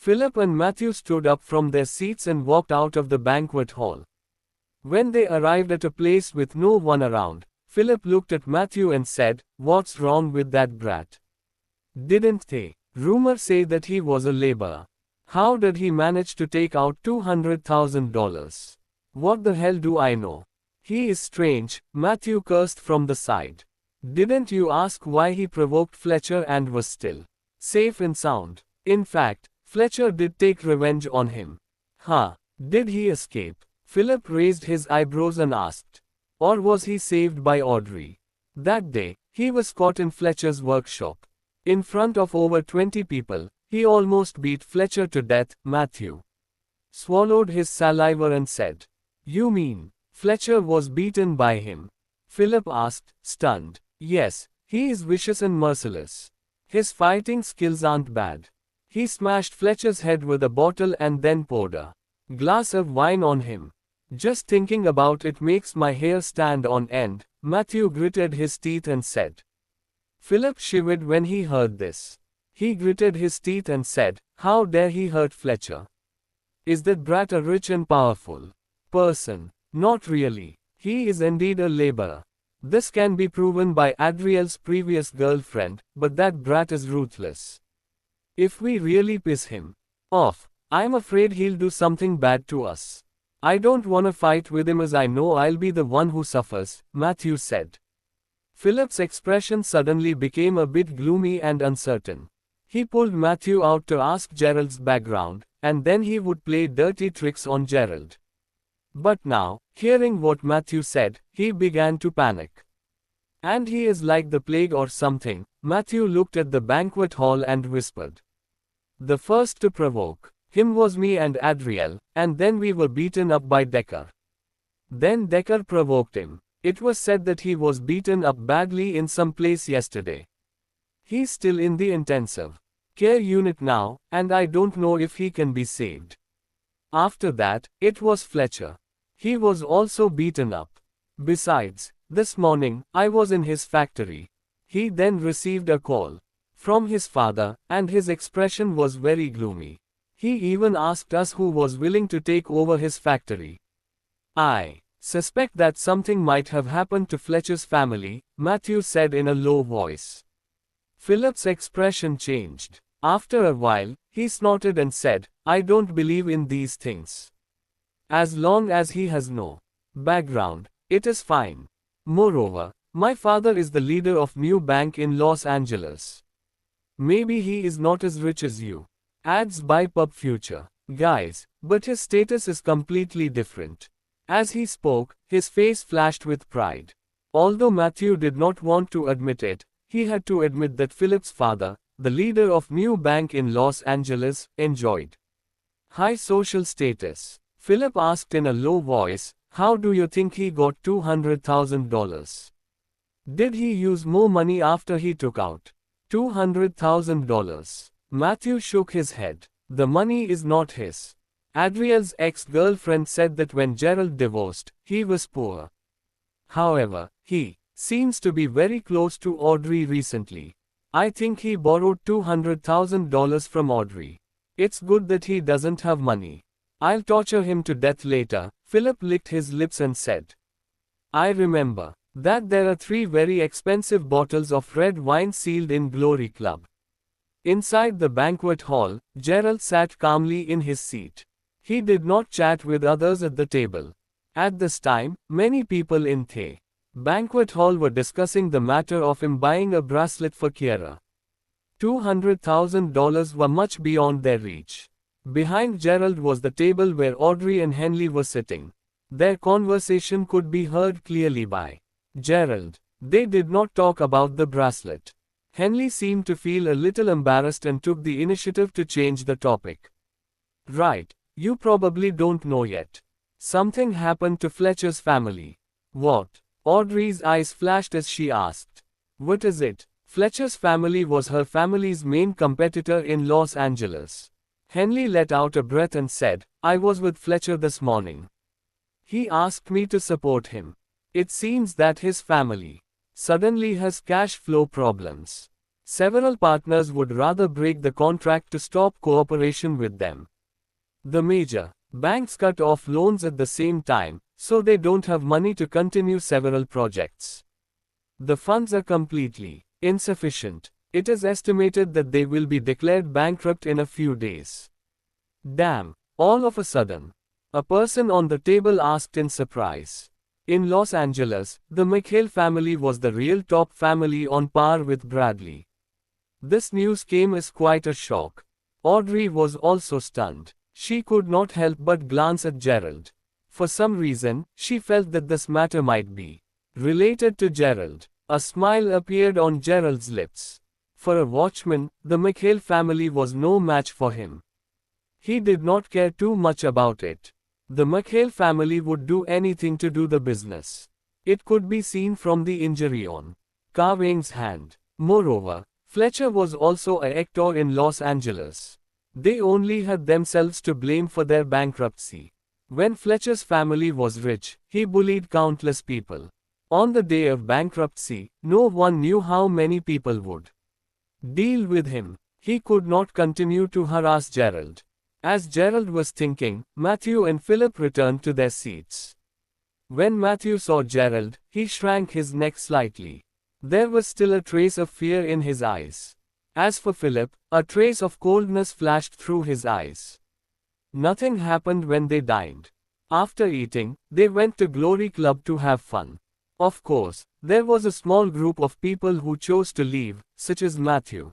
Philip and Matthew stood up from their seats and walked out of the banquet hall. When they arrived at a place with no one around, Philip looked at Matthew and said, "What's wrong with that brat? Didn't they rumor say that he was a laborer? How did he manage to take out $200,000? What the hell do I know? He is strange," Matthew cursed from the side. "Didn't you ask why he provoked Fletcher and was still safe and sound? In fact, Fletcher did take revenge on him." "Huh? Did he escape?" Philip raised his eyebrows and asked. "Or was he saved by Audrey?" "That day, he was caught in Fletcher's workshop. In front of over 20 people, he almost beat Fletcher to death," Matthew swallowed his saliva and said. "You mean, Fletcher was beaten by him?" Philip asked, stunned. "Yes, he is vicious and merciless. His fighting skills aren't bad. He smashed Fletcher's head with a bottle and then poured a glass of wine on him. Just thinking about it makes my hair stand on end," Matthew gritted his teeth and said. Philip shivered when he heard this. He gritted his teeth and said, "How dare he hurt Fletcher? Is that brat a rich and powerful person?" "Not really. He is indeed a laborer. This can be proven by Adriel's previous girlfriend, but that brat is ruthless. If we really piss him off, I'm afraid he'll do something bad to us. I don't wanna fight with him as I know I'll be the one who suffers," Matthew said. Philip's expression suddenly became a bit gloomy and uncertain. He pulled Matthew out to ask Gerald's background, and then he would play dirty tricks on Gerald. But now, hearing what Matthew said, he began to panic. "And he is like the plague or something," Matthew looked at the banquet hall and whispered. "The first to provoke him was me and Adriel, and then we were beaten up by Decker. Then Decker provoked him. It was said that he was beaten up badly in some place yesterday. He's still in the intensive care unit now, and I don't know if he can be saved. After that, it was Fletcher. He was also beaten up. Besides, this morning, I was in his factory. He then received a call from his father, and his expression was very gloomy. He even asked us who was willing to take over his factory. I suspect that something might have happened to Fletcher's family," Matthew said in a low voice. Philip's expression changed. After a while, he snorted and said, "I don't believe in these things. As long as he has no background, it is fine. Moreover, my father is the leader of new bank in Los Angeles. Maybe he is not as rich as you. Ads by Pub Future guys, but his status is completely different." As he spoke, his face flashed with pride. Although Matthew did not want to admit it, he had to admit that Philip's father, the leader of new bank in Los Angeles, enjoyed high social status. Philip asked in a low voice, "How do you think he got $200,000? Did he use more money after he took out $200,000? Matthew shook his head. "The money is not his. Adriel's ex-girlfriend said that when Gerald divorced, he was poor. However, he seems to be very close to Audrey recently. I think he borrowed $200,000 from Audrey. It's good that he doesn't have money. I'll torture him to death later." Philip licked his lips and said, "I remember that there are 3 very expensive bottles of red wine sealed in Glory Club." Inside the banquet hall, Gerald sat calmly in his seat. He did not chat with others at the table. At this time, many people in the banquet hall were discussing the matter of him buying a bracelet for Kiera. $200,000 were much beyond their reach. Behind Gerald was the table where Audrey and Henley were sitting. Their conversation could be heard clearly by Gerald. They did not talk about the bracelet. Henley seemed to feel a little embarrassed and took the initiative to change the topic. "Right. You probably don't know yet. Something happened to Fletcher's family." "What?" Audrey's eyes flashed as she asked. "What is it?" Fletcher's family was her family's main competitor in Los Angeles. Henley let out a breath and said, "I was with Fletcher this morning. He asked me to support him. It seems that his family suddenly has cash flow problems. Several partners would rather break the contract to stop cooperation with them. The major banks cut off loans at the same time, so they don't have money to continue several projects. The funds are completely insufficient. It is estimated that they will be declared bankrupt in a few days. Damn! All of a sudden, a person on the table asked in surprise. In Los Angeles, the McHale family was the real top family on par with Bradley. This news came as quite a shock. Audrey was also stunned. She could not help but glance at Gerald. For some reason, she felt that this matter might be related to Gerald. A smile appeared on Gerald's lips. For a watchman, the McHale family was no match for him. He did not care too much about it. The McHale family would do anything to do the business. It could be seen from the injury on Carving's hand. Moreover, Fletcher was also an actor in Los Angeles. They only had themselves to blame for their bankruptcy. When Fletcher's family was rich, he bullied countless people. On the day of bankruptcy, no one knew how many people would deal with him. He could not continue to harass Gerald. As Gerald was thinking, Matthew and Philip returned to their seats. When Matthew saw Gerald, he shrank his neck slightly. There was still a trace of fear in his eyes. As for Philip, a trace of coldness flashed through his eyes. Nothing happened when they dined. After eating, they went to Glory Club to have fun. Of course, there was a small group of people who chose to leave, such as Matthew.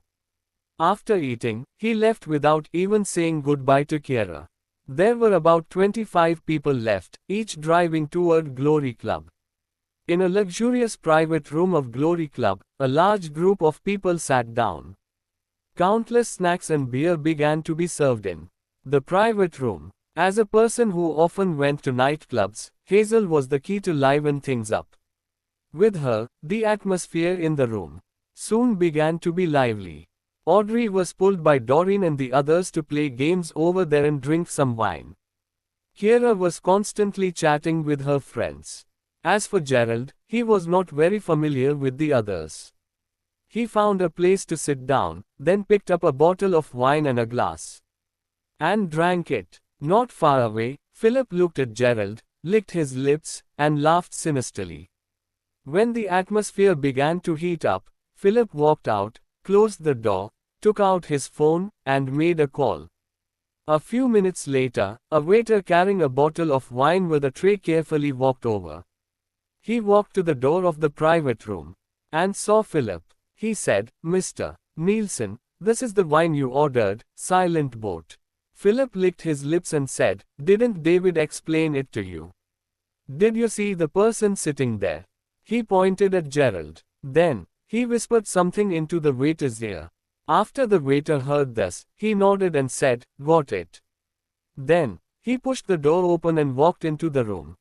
After eating, he left without even saying goodbye to Kiera. There were about 25 people left, each driving toward Glory Club. In a luxurious private room of Glory Club, a large group of people sat down. Countless snacks and beer began to be served in the private room. As a person who often went to nightclubs, Hazel was the key to liven things up. With her, the atmosphere in the room soon began to be lively. Audrey was pulled by Doreen and the others to play games over there and drink some wine. Kiera was constantly chatting with her friends. As for Gerald, he was not very familiar with the others. He found a place to sit down, then picked up a bottle of wine and a glass. And drank it. Not far away, Philip looked at Gerald, licked his lips, and laughed sinisterly. When the atmosphere began to heat up, Philip walked out, closed the door, took out his phone, and made a call. A few minutes later, a waiter carrying a bottle of wine with a tray carefully walked over. He walked to the door of the private room and saw Philip. He said, "Mr. Nielsen, this is the wine you ordered, Silent Boat." Philip licked his lips and said, "Didn't David explain it to you? Did you see the person sitting there?" He pointed at Gerald. Then, he whispered something into the waiter's ear. After the waiter heard this, he nodded and said, "Got it." Then, he pushed the door open and walked into the room.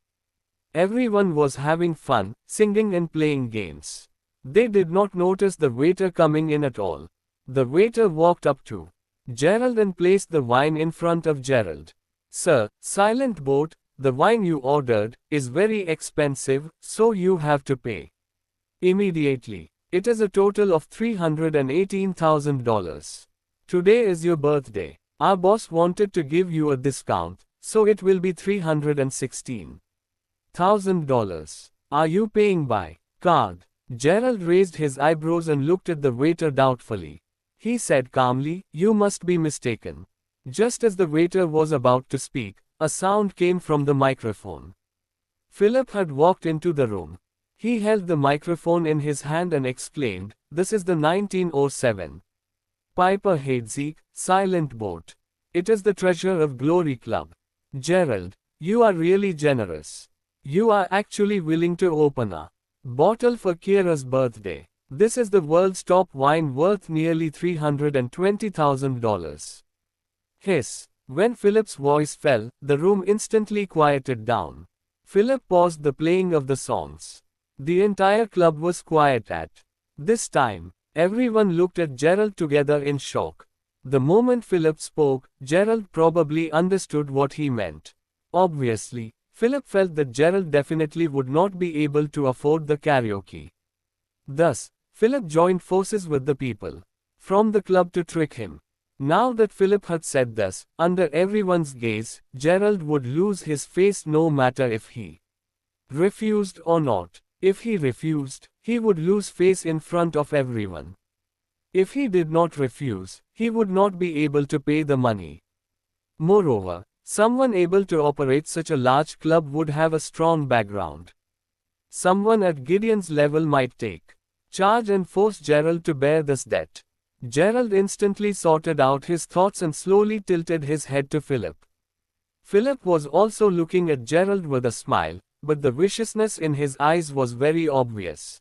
Everyone was having fun, singing and playing games. They did not notice the waiter coming in at all. The waiter walked up to Gerald and placed the wine in front of Gerald. "Sir, Silent Boat, the wine you ordered, is very expensive, so you have to pay immediately. It is a total of $318,000. Today is your birthday. Our boss wanted to give you a discount, so it will be $316,000. Are you paying by card?" Gerald raised his eyebrows and looked at the waiter doubtfully. He said calmly, "You must be mistaken." Just as the waiter was about to speak, a sound came from the microphone. Philip had walked into the room. He held the microphone in his hand and exclaimed, "This is the 1907 Piper Heidsieck Silent Boat. It is the treasure of Glory Club. Gerald, you are really generous. You are actually willing to open a bottle for Kiera's birthday. This is the world's top wine worth nearly $320,000. Hiss. When Philip's voice fell, the room instantly quieted down. Philip paused the playing of the songs. The entire club was quiet at this time. Everyone looked at Gerald together in shock. The moment Philip spoke, Gerald probably understood what he meant. Obviously, Philip felt that Gerald definitely would not be able to afford the karaoke. Thus, Philip joined forces with the people from the club to trick him. Now that Philip had said this, under everyone's gaze, Gerald would lose his face no matter if he refused or not. If he refused, he would lose face in front of everyone. If he did not refuse, he would not be able to pay the money. Moreover, someone able to operate such a large club would have a strong background. Someone at Gideon's level might take charge and force Gerald to bear this debt. Gerald instantly sorted out his thoughts and slowly tilted his head to Philip. Philip was also looking at Gerald with a smile, but the viciousness in his eyes was very obvious.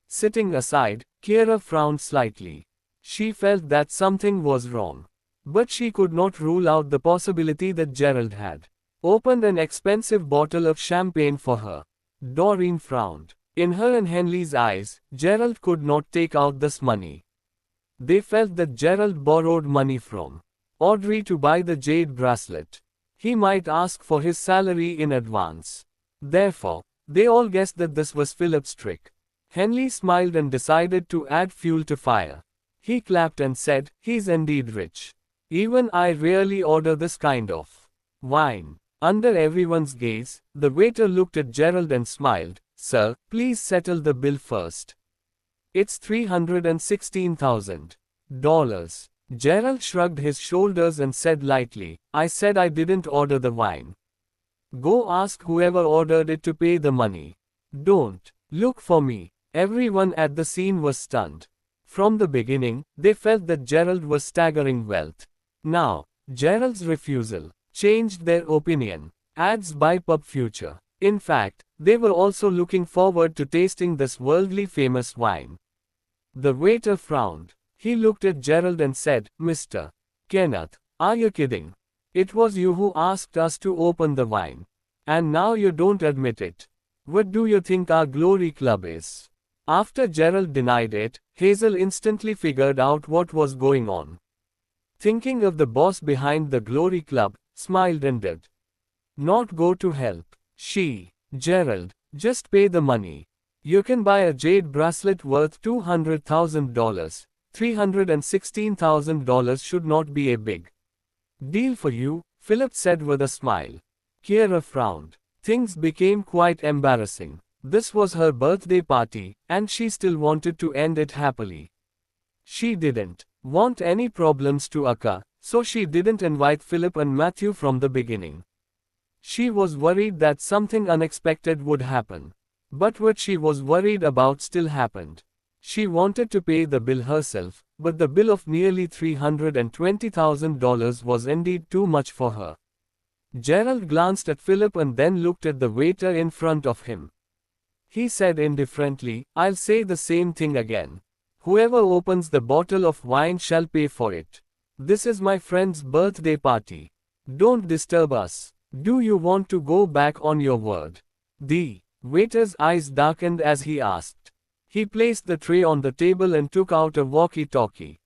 Sitting aside, Kiera frowned slightly. She felt that something was wrong. But she could not rule out the possibility that Gerald had opened an expensive bottle of champagne for her. Doreen frowned. In her and Henley's eyes, Gerald could not take out this money. They felt that Gerald borrowed money from Audrey to buy the jade bracelet. He might ask for his salary in advance. Therefore, they all guessed that this was Philip's trick. Henley smiled and decided to add fuel to fire. He clapped and said, "He's indeed rich. Even I rarely order this kind of wine." Under everyone's gaze, the waiter looked at Gerald and smiled. "Sir, please settle the bill first. It's $316,000. Gerald shrugged his shoulders and said lightly, "I said I didn't order the wine. Go ask whoever ordered it to pay the money. Don't look for me." Everyone at the scene was stunned. From the beginning, they felt that Gerald was staggering wealth. Now, Gerald's refusal changed their opinion. Ads by Pub Future. In fact, they were also looking forward to tasting this worldly famous wine. The waiter frowned. He looked at Gerald and said, "Mr. Kenneth, are you kidding? It was you who asked us to open the wine. And now you don't admit it. What do you think our Glory Club is?" After Gerald denied it, Hazel instantly figured out what was going on. Thinking of the boss behind the Glory Club, smiled and did not go to help. Gerald, just pay the money. You can buy a jade bracelet worth $200,000. $316,000 should not be a big deal for you, Philip said with a smile. Kiera frowned. Things became quite embarrassing. This was her birthday party, and she still wanted to end it happily. She didn't want any problems to occur, so she didn't invite Philip and Matthew from the beginning. She was worried that something unexpected would happen. But what she was worried about still happened. She wanted to pay the bill herself, but the bill of nearly $320,000 was indeed too much for her. Gerald glanced at Philip and then looked at the waiter in front of him. He said indifferently, "I'll say the same thing again. Whoever opens the bottle of wine shall pay for it. This is my friend's birthday party. Don't disturb us. Do you want to go back on your word?" The waiter's eyes darkened as he asked. He placed the tray on the table and took out a walkie-talkie.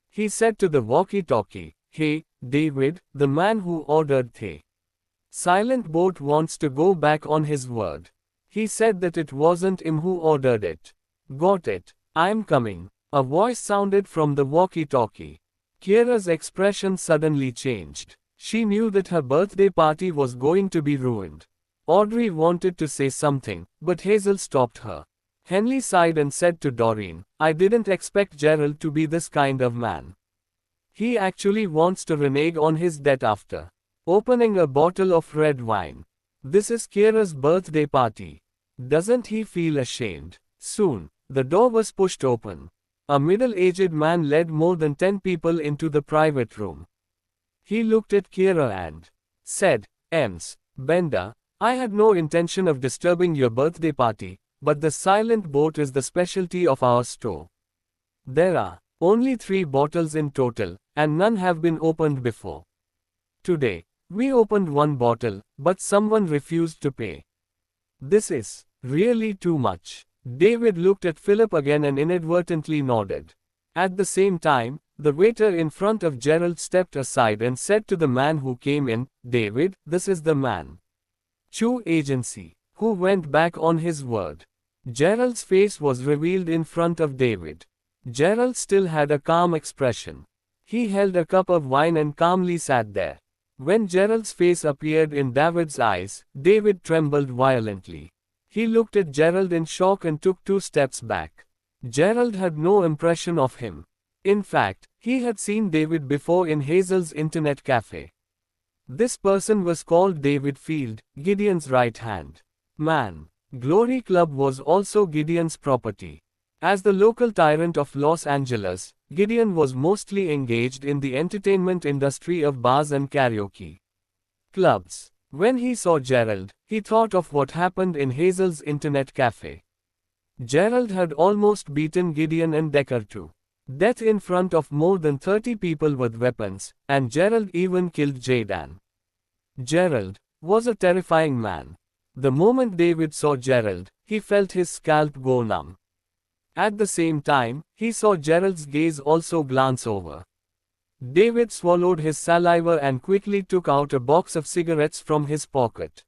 He said to the walkie-talkie, "Hey, David, the man who ordered the silent boat wants to go back on his word. He said that it wasn't him who ordered it." "Got it. I'm coming." A voice sounded from the walkie-talkie. Kiera's expression suddenly changed. She knew that her birthday party was going to be ruined. Audrey wanted to say something, but Hazel stopped her. Henley sighed and said to Doreen, "I didn't expect Gerald to be this kind of man. He actually wants to renege on his debt after opening a bottle of red wine. This is Kiera's birthday party. Doesn't he feel ashamed?" Soon, the door was pushed open. A middle-aged man led more than 10 people into the private room. He looked at Kiera and said, "Ms. Bender, I had no intention of disturbing your birthday party, but the silent boat is the specialty of our store. There are only 3 bottles in total, and none have been opened before. Today, we opened 1 bottle, but someone refused to pay. This is really too much." David looked at Philip again and inadvertently nodded. At the same time, the waiter in front of Gerald stepped aside and said to the man who came in, "David, this is the man. Chu Agency, who went back on his word. Gerald's face was revealed in front of David. Gerald still had a calm expression. He held a cup of wine and calmly sat there. When Gerald's face appeared in David's eyes, David trembled violently. He looked at Gerald in shock and took 2 steps back. Gerald had no impression of him. In fact, he had seen David before in Hazel's internet cafe. This person was called David Field, Gideon's right hand man. Glory Club was also Gideon's property. As the local tyrant of Los Angeles, Gideon was mostly engaged in the entertainment industry of bars and karaoke clubs. When he saw Gerald, he thought of what happened in Hazel's internet cafe. Gerald had almost beaten Gideon and Decker to death in front of more than 30 people with weapons, and Gerald even killed Jaydan. Gerald was a terrifying man. The moment David saw Gerald, he felt his scalp go numb. At the same time, he saw Gerald's gaze also glance over. David swallowed his saliva and quickly took out a box of cigarettes from his pocket.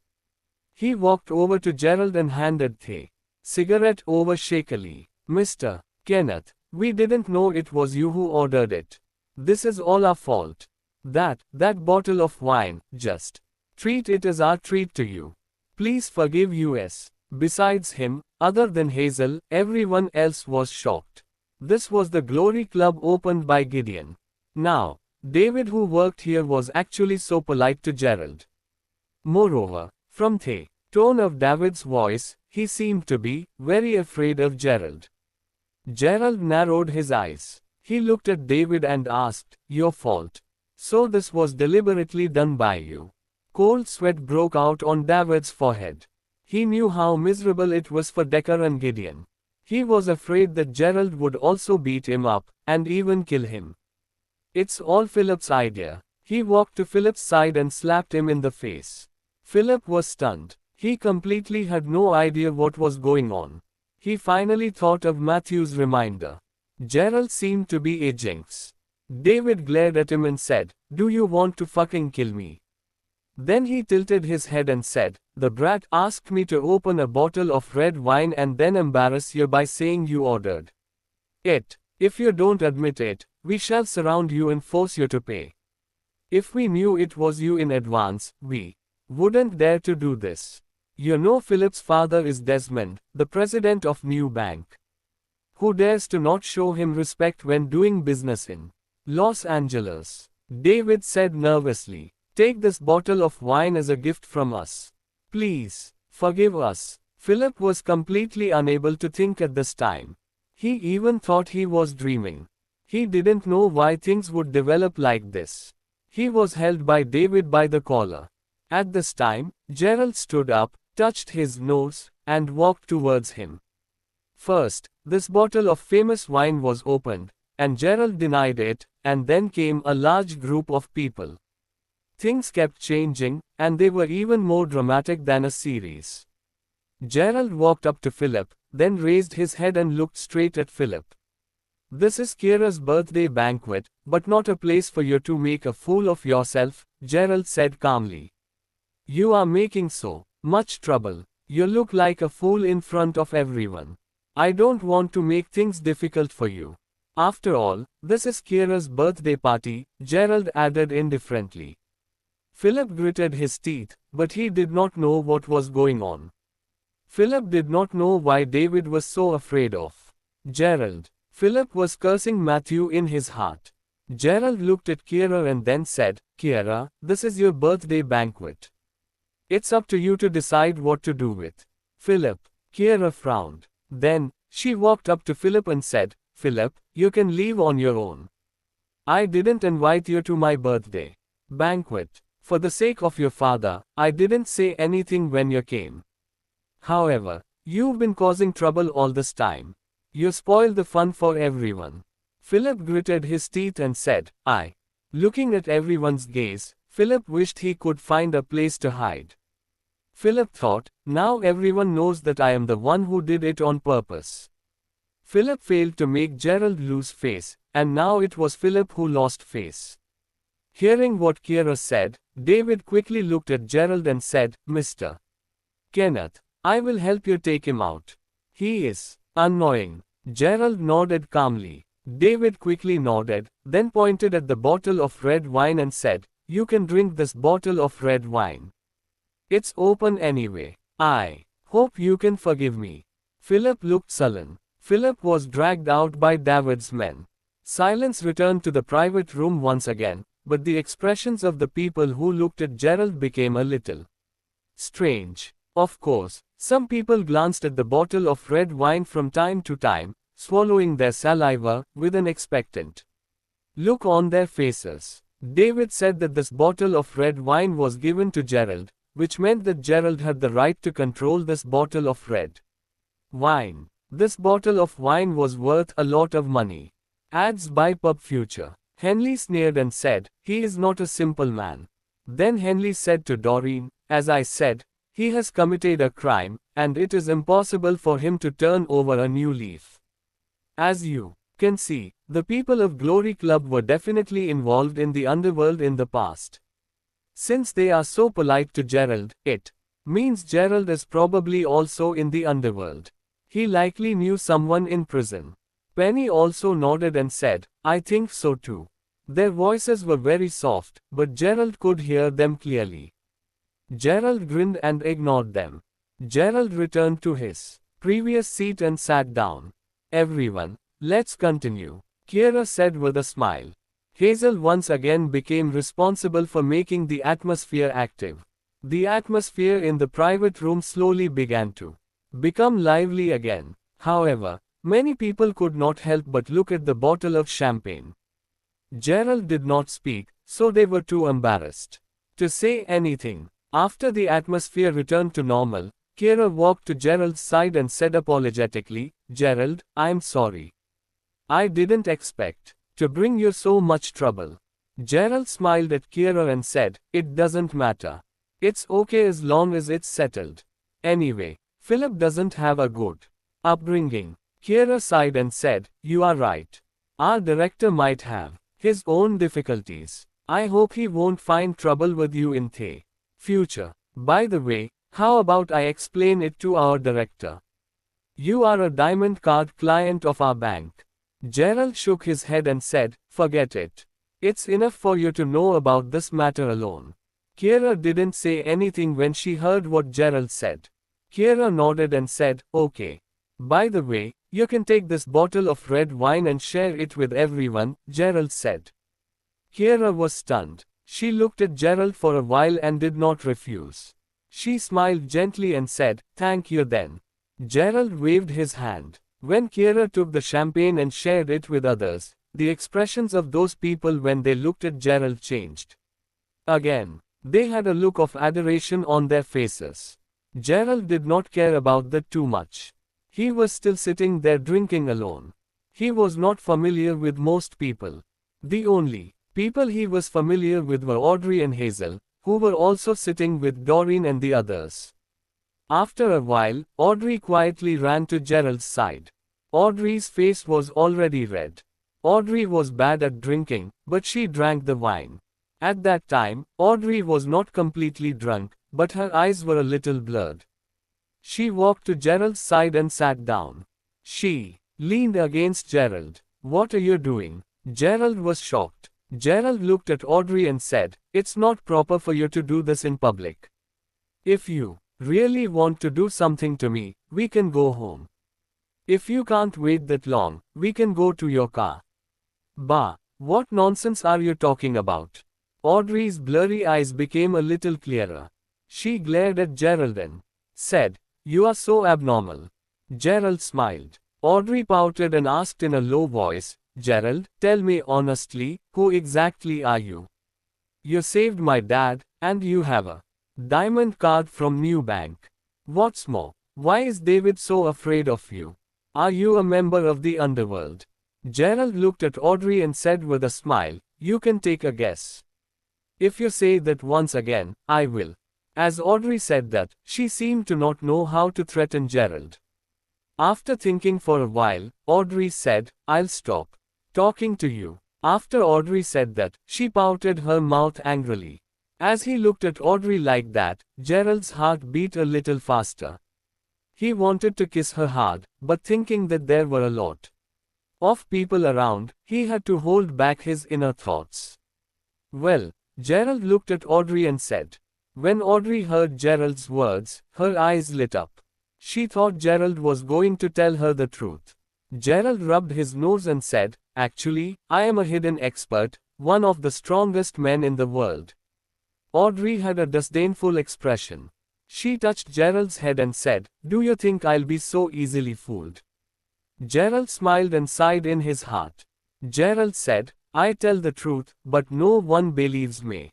He walked over to Gerald and handed the cigarette over shakily. "Mr. Kenneth, we didn't know it was you who ordered it. This is all our fault. That bottle of wine, just treat it as our treat to you. Please forgive us." Besides him, other than Hazel, everyone else was shocked. This was the Glory Club opened by Gideon. Now, David who worked here was actually so polite to Gerald. Moreover, from the tone of David's voice, he seemed to be very afraid of Gerald. Gerald narrowed his eyes. He looked at David and asked, "Your fault? So this was deliberately done by you?" Cold sweat broke out on David's forehead. He knew how miserable it was for Decker and Gideon. He was afraid that Gerald would also beat him up, and even kill him. "It's all Philip's idea." He walked to Philip's side and slapped him in the face. Philip was stunned. He completely had no idea what was going on. He finally thought of Matthew's reminder. Gerald seemed to be a jinx. David glared at him and said, "Do you want to fucking kill me?" Then he tilted his head and said, "The brat asked me to open a bottle of red wine and then embarrass you by saying you ordered it. If you don't admit it, we shall surround you and force you to pay. If we knew it was you in advance, we wouldn't dare to do this. You know Philip's father is Desmond, the president of New Bank. Who dares to not show him respect when doing business in Los Angeles?" David said nervously. "Take this bottle of wine as a gift from us. Please, forgive us." Philip was completely unable to think at this time. He even thought he was dreaming. He didn't know why things would develop like this. He was held by David by the collar. At this time, Gerald stood up, touched his nose, and walked towards him. First, this bottle of famous wine was opened, and Gerald denied it, and then came a large group of people. Things kept changing, and they were even more dramatic than a series. Gerald walked up to Philip, then raised his head and looked straight at Philip. "This is Kira's birthday banquet, but not a place for you to make a fool of yourself," Gerald said calmly. "You are making so much trouble. You look like a fool in front of everyone. I don't want to make things difficult for you. After all, this is Kira's birthday party," Gerald added indifferently. Philip gritted his teeth, but he did not know what was going on. Philip did not know why David was so afraid of Gerald. Philip was cursing Matthew in his heart. Gerald looked at Kira and then said, "Kira, this is your birthday banquet. It's up to you to decide what to do with." "Philip." Kira frowned. Then, she walked up to Philip and said, "Philip, you can leave on your own. I didn't invite you to my birthday banquet. For the sake of your father, I didn't say anything when you came. However, you've been causing trouble all this time. You spoil the fun for everyone." Philip gritted his teeth and said, "I." Looking at everyone's gaze, Philip wished he could find a place to hide. Philip thought, "Now everyone knows that I am the one who did it on purpose." Philip failed to make Gerald lose face, and now it was Philip who lost face. Hearing what Kira said, David quickly looked at Gerald and said, "Mr. Kenneth, I will help you take him out." He is annoying. Gerald nodded calmly. David quickly nodded, then pointed at the bottle of red wine and said, "You can drink this bottle of red wine. It's open anyway. I hope you can forgive me." Philip looked sullen. Philip was dragged out by David's men. Silence returned to the private room once again, but the expressions of the people who looked at Gerald became a little strange. Of course, some people glanced at the bottle of red wine from time to time, swallowing their saliva, with an expectant look on their faces. David said that this bottle of red wine was given to Gerald, which meant that Gerald had the right to control this bottle of red wine. This bottle of wine was worth a lot of money. Ads by Pub Future. Henley sneered and said, "He is not a simple man." Then Henley said to Doreen, "As I said, he has committed a crime, and it is impossible for him to turn over a new leaf. As you can see, the people of Glory Club were definitely involved in the underworld in the past. Since they are so polite to Gerald, it means Gerald is probably also in the underworld. He likely knew someone in prison." Penny also nodded and said, "I think so too." Their voices were very soft, but Gerald could hear them clearly. Gerald grinned and ignored them. Gerald returned to his previous seat and sat down. "Everyone, let's continue," Kira said with a smile. Hazel once again became responsible for making the atmosphere active. The atmosphere in the private room slowly began to become lively again. However, many people could not help but look at the bottle of champagne. Gerald did not speak, so they were too embarrassed to say anything. After the atmosphere returned to normal, Kira walked to Gerald's side and said apologetically, "Gerald, I'm sorry. I didn't expect to bring you so much trouble." Gerald smiled at Kira and said, "It doesn't matter. It's okay as long as it's settled. Anyway, Philip doesn't have a good upbringing." Kira sighed and said, "You are right. Our director might have his own difficulties. I hope he won't find trouble with you in the future. By the way, how about I explain it to our director? You are a diamond card client of our bank." Gerald shook his head and said, "Forget it. It's enough for you to know about this matter alone." Kira didn't say anything when she heard what Gerald said. Kira nodded and said, "Okay. By the way, you can take this bottle of red wine and share it with everyone," Gerald said. Kira was stunned. She looked at Gerald for a while and did not refuse. She smiled gently and said, "Thank you then." Gerald waved his hand. When Kira took the champagne and shared it with others, the expressions of those people when they looked at Gerald changed. Again, they had a look of adoration on their faces. Gerald did not care about that too much. He was still sitting there drinking alone. He was not familiar with most people. The only people he was familiar with were Audrey and Hazel, who were also sitting with Doreen and the others. After a while, Audrey quietly ran to Gerald's side. Audrey's face was already red. Audrey was bad at drinking, but she drank the wine. At that time, Audrey was not completely drunk, but her eyes were a little blurred. She walked to Gerald's side and sat down. She leaned against Gerald. "What are you doing?" Gerald was shocked. Gerald looked at Audrey and said, "It's not proper for you to do this in public. If you really want to do something to me, we can go home. If you can't wait that long, we can go to your car." "Bah, what nonsense are you talking about?" Audrey's blurry eyes became a little clearer. She glared at Gerald and said, "You are so abnormal." Gerald smiled. Audrey pouted and asked in a low voice, "Gerald, tell me honestly, who exactly are you? You saved my dad, and you have a diamond card from New Bank. What's more, why is David so afraid of you? Are you a member of the underworld?" Gerald looked at Audrey and said with a smile, "You can take a guess. If you say that once again, I will." As Audrey said that, she seemed to not know how to threaten Gerald. After thinking for a while, Audrey said, "I'll stop talking to you." After Audrey said that, she pouted her mouth angrily. As he looked at Audrey like that, Gerald's heart beat a little faster. He wanted to kiss her hard, but thinking that there were a lot of people around, he had to hold back his inner thoughts. Well, Gerald looked at Audrey and said. When Audrey heard Gerald's words, her eyes lit up. She thought Gerald was going to tell her the truth. Gerald rubbed his nose and said, Actually, I am a hidden expert, one of the strongest men in the world. Audrey had a disdainful expression. She touched Gerald's head and said, Do you think I'll be so easily fooled? Gerald smiled and sighed in his heart. Gerald said, I tell the truth, but no one believes me.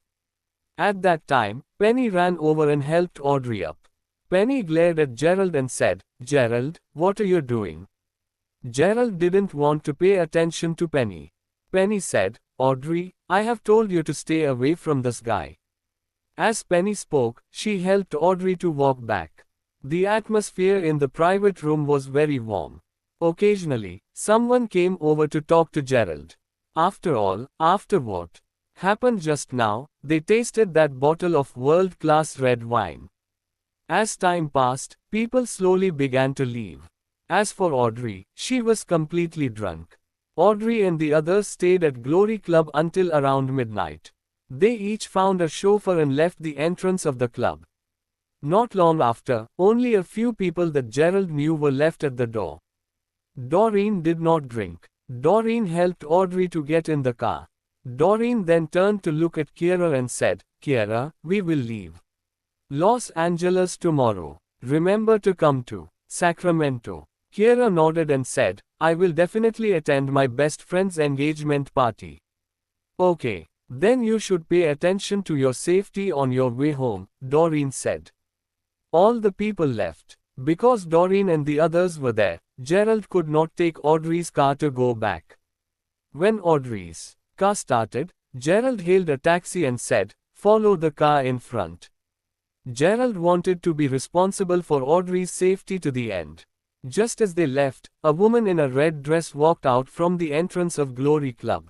At that time, Penny ran over and helped Audrey up. Penny glared at Gerald and said, Gerald, what are you doing? Gerald didn't want to pay attention to Penny. Penny said, Audrey, I have told you to stay away from this guy. As Penny spoke, she helped Audrey to walk back. The atmosphere in the private room was very warm. Occasionally, someone came over to talk to Gerald. After all, after what happened just now, they tasted that bottle of world-class red wine. As time passed, people slowly began to leave. As for Audrey, she was completely drunk. Audrey and the others stayed at Glory Club until around midnight. They each found a chauffeur and left the entrance of the club. Not long after, only a few people that Gerald knew were left at the door. Doreen did not drink. Doreen helped Audrey to get in the car. Doreen then turned to look at Kiera and said, Kiera, we will leave Los Angeles tomorrow. Remember to come to Sacramento. Kiera nodded and said, I will definitely attend my best friend's engagement party. Okay, then you should pay attention to your safety on your way home, Doreen said. All the people left. Because Doreen and the others were there, Gerald could not take Audrey's car to go back. When Audrey's car started, Gerald hailed a taxi and said, Follow the car in front. Gerald wanted to be responsible for Audrey's safety to the end. Just as they left, a woman in a red dress walked out from the entrance of Glory Club.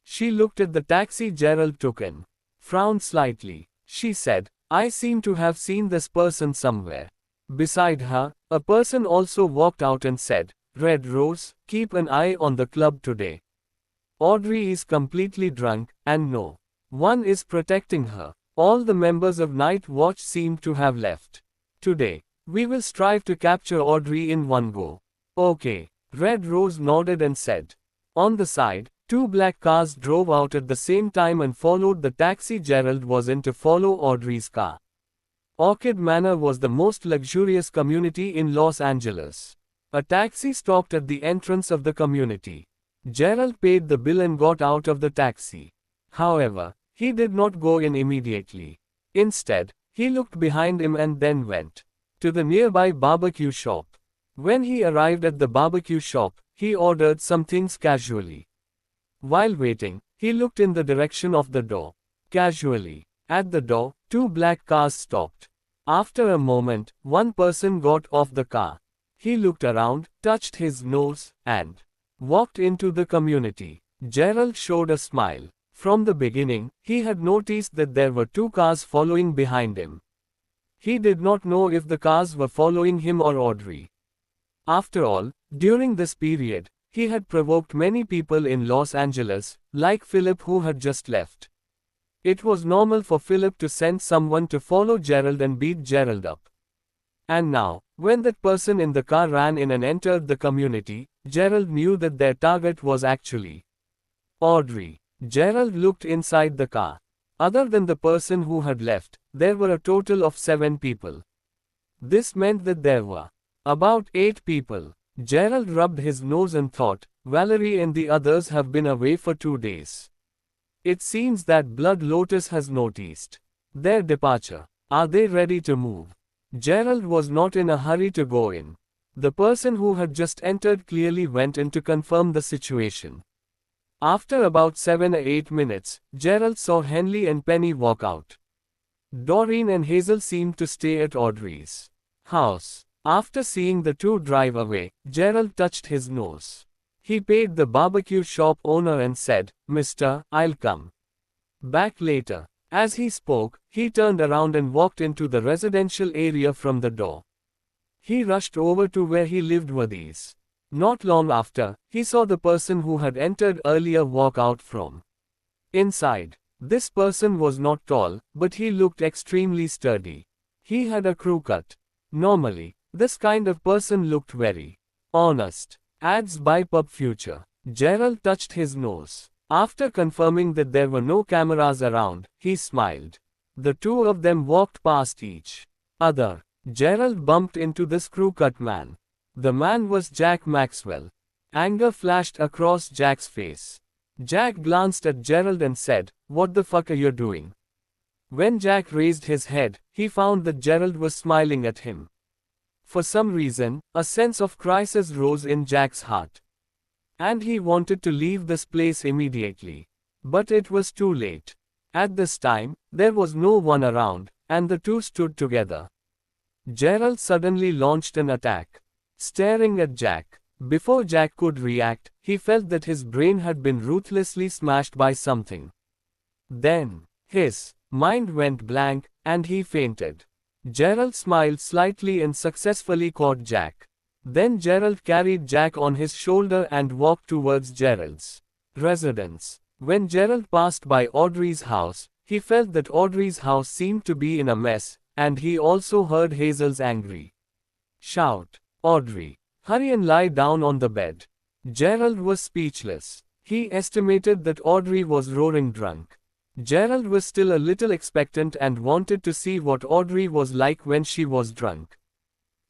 She looked at the taxi Gerald took in, frowned slightly. She said, I seem to have seen this person somewhere. Beside her, a person also walked out and said, Red Rose, keep an eye on the club today. Audrey is completely drunk, and no one is protecting her. All the members of Night Watch seem to have left. Today, we will strive to capture Audrey in one go. Okay. Red Rose nodded and said. On the side, two black cars drove out at the same time and followed the taxi Gerald was in to follow Audrey's car. Orchid Manor was the most luxurious community in Los Angeles. A taxi stopped at the entrance of the community. Gerald paid the bill and got out of the taxi. However, he did not go in immediately. Instead, he looked behind him and then went to the nearby barbecue shop. When he arrived at the barbecue shop, he ordered some things casually. While waiting, he looked in the direction of the door. Casually. At the door, two black cars stopped. After a moment, one person got off the car. He looked around, touched his nose, and walked into the community. Gerald showed a smile. From the beginning, he had noticed that there were two cars following behind him. He did not know if the cars were following him or Audrey. After all, during this period, he had provoked many people in Los Angeles, like Philip who had just left. It was normal for Philip to send someone to follow Gerald and beat Gerald up. And now, when that person in the car ran in and entered the community, Gerald knew that their target was actually Audrey. Gerald looked inside the car. Other than the person who had left, there were a total of 7 people. This meant that there were about 8 people. Gerald rubbed his nose and thought, Valerie and the others have been away for 2 days. It seems that Blood Lotus has noticed their departure. Are they ready to move? Gerald was not in a hurry to go in. The person who had just entered clearly went in to confirm the situation. After about 7 or 8 minutes, Gerald saw Henley and Penny walk out. Doreen and Hazel seemed to stay at Audrey's house. After seeing the two drive away, Gerald touched his nose. He paid the barbecue shop owner and said, Mister, I'll come back later. As he spoke, he turned around and walked into the residential area from the door. He rushed over to where he lived with ease. Not long after, he saw the person who had entered earlier walk out from inside. This person was not tall, but he looked extremely sturdy. He had a crew cut. Normally, this kind of person looked very honest. Ads by Pub Future. Gerald touched his nose. After confirming that there were no cameras around, he smiled. The two of them walked past each other. Gerald bumped into this crew-cut man. The man was Jack Maxwell. Anger flashed across Jack's face. Jack glanced at Gerald and said, "What the fuck are you doing?" When Jack raised his head, he found that Gerald was smiling at him. For some reason, a sense of crisis rose in Jack's heart. And he wanted to leave this place immediately. But it was too late. At this time, there was no one around, and the two stood together. Gerald suddenly launched an attack. Staring at Jack. Before Jack could react, he felt that his brain had been ruthlessly smashed by something. Then, his mind went blank, and he fainted. Gerald smiled slightly and successfully caught Jack. Then Gerald carried Jack on his shoulder and walked towards Gerald's residence. When Gerald passed by Audrey's house, he felt that Audrey's house seemed to be in a mess, and he also heard Hazel's angry shout, "Audrey, hurry and lie down on the bed." Gerald was speechless. He estimated that Audrey was roaring drunk. Gerald was still a little expectant and wanted to see what Audrey was like when she was drunk.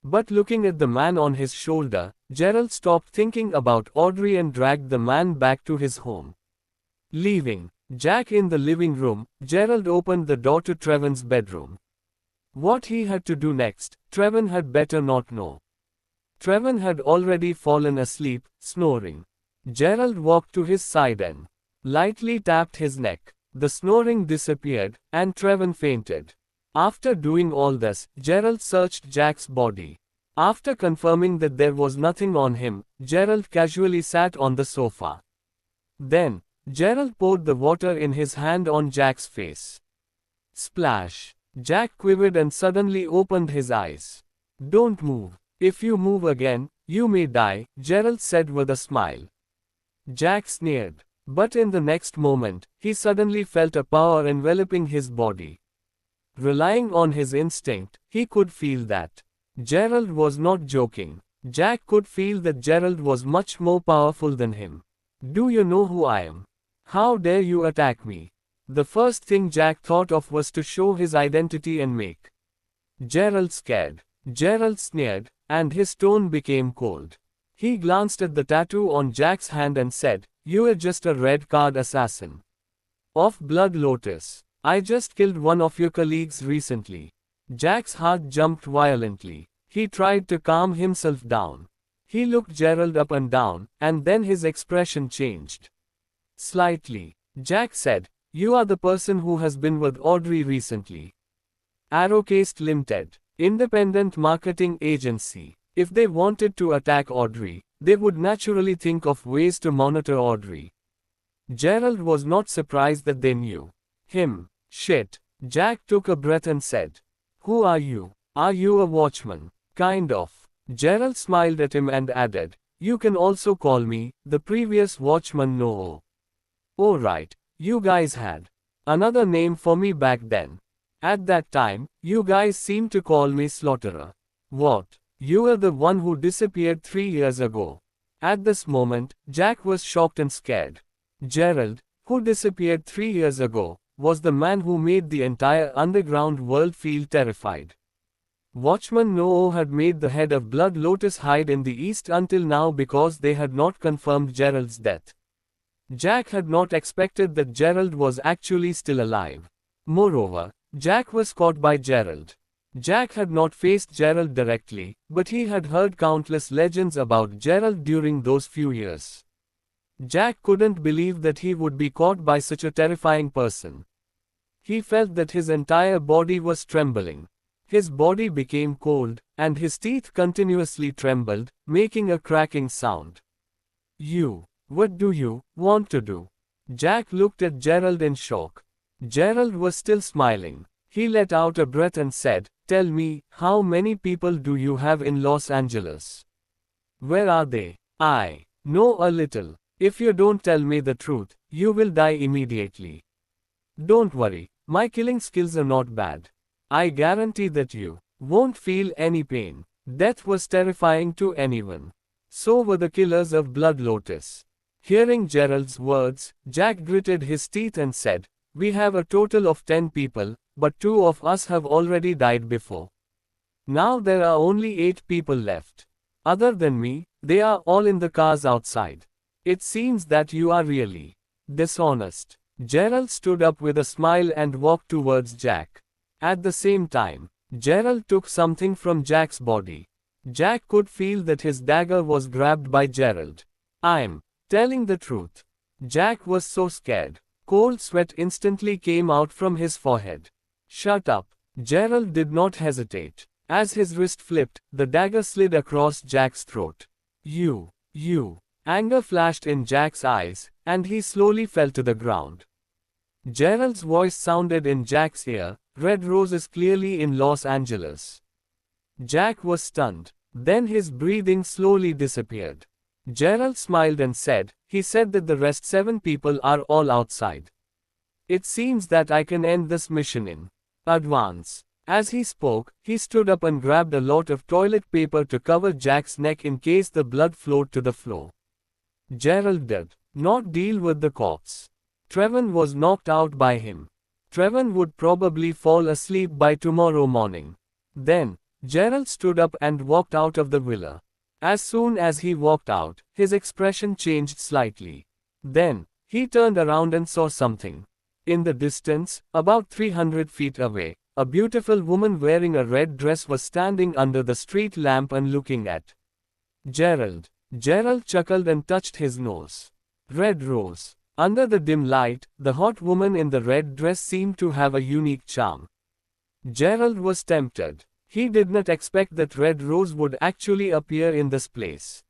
But looking at the man on his shoulder, Gerald stopped thinking about Audrey and dragged the man back to his home. Leaving Jack in the living room, Gerald opened the door to Trevon's bedroom. What he had to do next, Trevon had better not know. Trevon had already fallen asleep, snoring. Gerald walked to his side and lightly tapped his neck. The snoring disappeared, and Trevon fainted. After doing all this, Gerald searched Jack's body. After confirming that there was nothing on him, Gerald casually sat on the sofa. Then, Gerald poured the water in his hand on Jack's face. Splash! Jack quivered and suddenly opened his eyes. "Don't move. If you move again, you may die," Gerald said with a smile. Jack sneered. But in the next moment, he suddenly felt a power enveloping his body. Relying on his instinct, he could feel that Gerald was not joking. Jack could feel that Gerald was much more powerful than him. "Do you know who I am? How dare you attack me?" The first thing Jack thought of was to show his identity and make Gerald scared. Gerald sneered, and his tone became cold. He glanced at the tattoo on Jack's hand and said, "You're just a red card assassin of Blood Lotus. I just killed one of your colleagues recently." Jack's heart jumped violently. He tried to calm himself down. He looked Gerald up and down, and then his expression changed slightly. Jack said, "You are the person who has been with Audrey recently." Arrowcast Limited, independent marketing agency. If they wanted to attack Audrey, they would naturally think of ways to monitor Audrey. Gerald was not surprised that they knew him. "Shit." Jack took a breath and said, "Who are you? Are you a watchman?" "Kind of." Gerald smiled at him and added, "You can also call me the previous watchman No. Oh right, you guys had another name for me back then. At that time, you guys seemed to call me Slaughterer." "What? You were the one who disappeared 3 years ago." At this moment, Jack was shocked and scared. Gerald, who disappeared 3 years ago, was the man who made the entire underground world feel terrified. Watchman No had made the head of Blood Lotus hide in the east until now because they had not confirmed Gerald's death. Jack had not expected that Gerald was actually still alive. Moreover, Jack was caught by Gerald. Jack had not faced Gerald directly, but he had heard countless legends about Gerald during those few years. Jack couldn't believe that he would be caught by such a terrifying person. He felt that his entire body was trembling. His body became cold, and his teeth continuously trembled, making a cracking sound. What do you want to do?" Jack looked at Gerald in shock. Gerald was still smiling. He let out a breath and said, Tell me, how many people do you have in Los Angeles? Where are they? I know a little. If you don't tell me the truth, you will die immediately. Don't worry, my killing skills are not bad. I guarantee that you won't feel any pain. Death was terrifying to anyone. So were the killers of Blood Lotus. Hearing Gerald's words, Jack gritted his teeth and said, "We have a total of 10 people, but 2 of us have already died before. Now there are only 8 people left. Other than me, they are all in the cars outside. It seems that you are really dishonest." Gerald stood up with a smile and walked towards Jack. At the same time, Gerald took something from Jack's body. Jack could feel that his dagger was grabbed by Gerald. "I'm telling the truth." Jack was so scared. Cold sweat instantly came out from his forehead. "Shut up." Gerald did not hesitate. As his wrist flipped, the dagger slid across Jack's throat. You. Anger flashed in Jack's eyes, and he slowly fell to the ground. Gerald's voice sounded in Jack's ear, "Red Rose is clearly in Los Angeles." Jack was stunned. Then his breathing slowly disappeared. Gerald smiled and said, "He said that the rest 7 people are all outside. It seems that I can end this mission in advance." As he spoke, he stood up and grabbed a lot of toilet paper to cover Jack's neck in case the blood flowed to the floor. Gerald did not deal with the corpse. Trevon was knocked out by him. Trevon would probably fall asleep by tomorrow morning. Then, Gerald stood up and walked out of the villa. As soon as he walked out, his expression changed slightly. Then, he turned around and saw something. In the distance, about 300 feet away, a beautiful woman wearing a red dress was standing under the street lamp and looking at Gerald. Gerald chuckled and touched his nose. Red Rose. Under the dim light, the hot woman in the red dress seemed to have a unique charm. Gerald was tempted. He did not expect that Red Rose would actually appear in this place.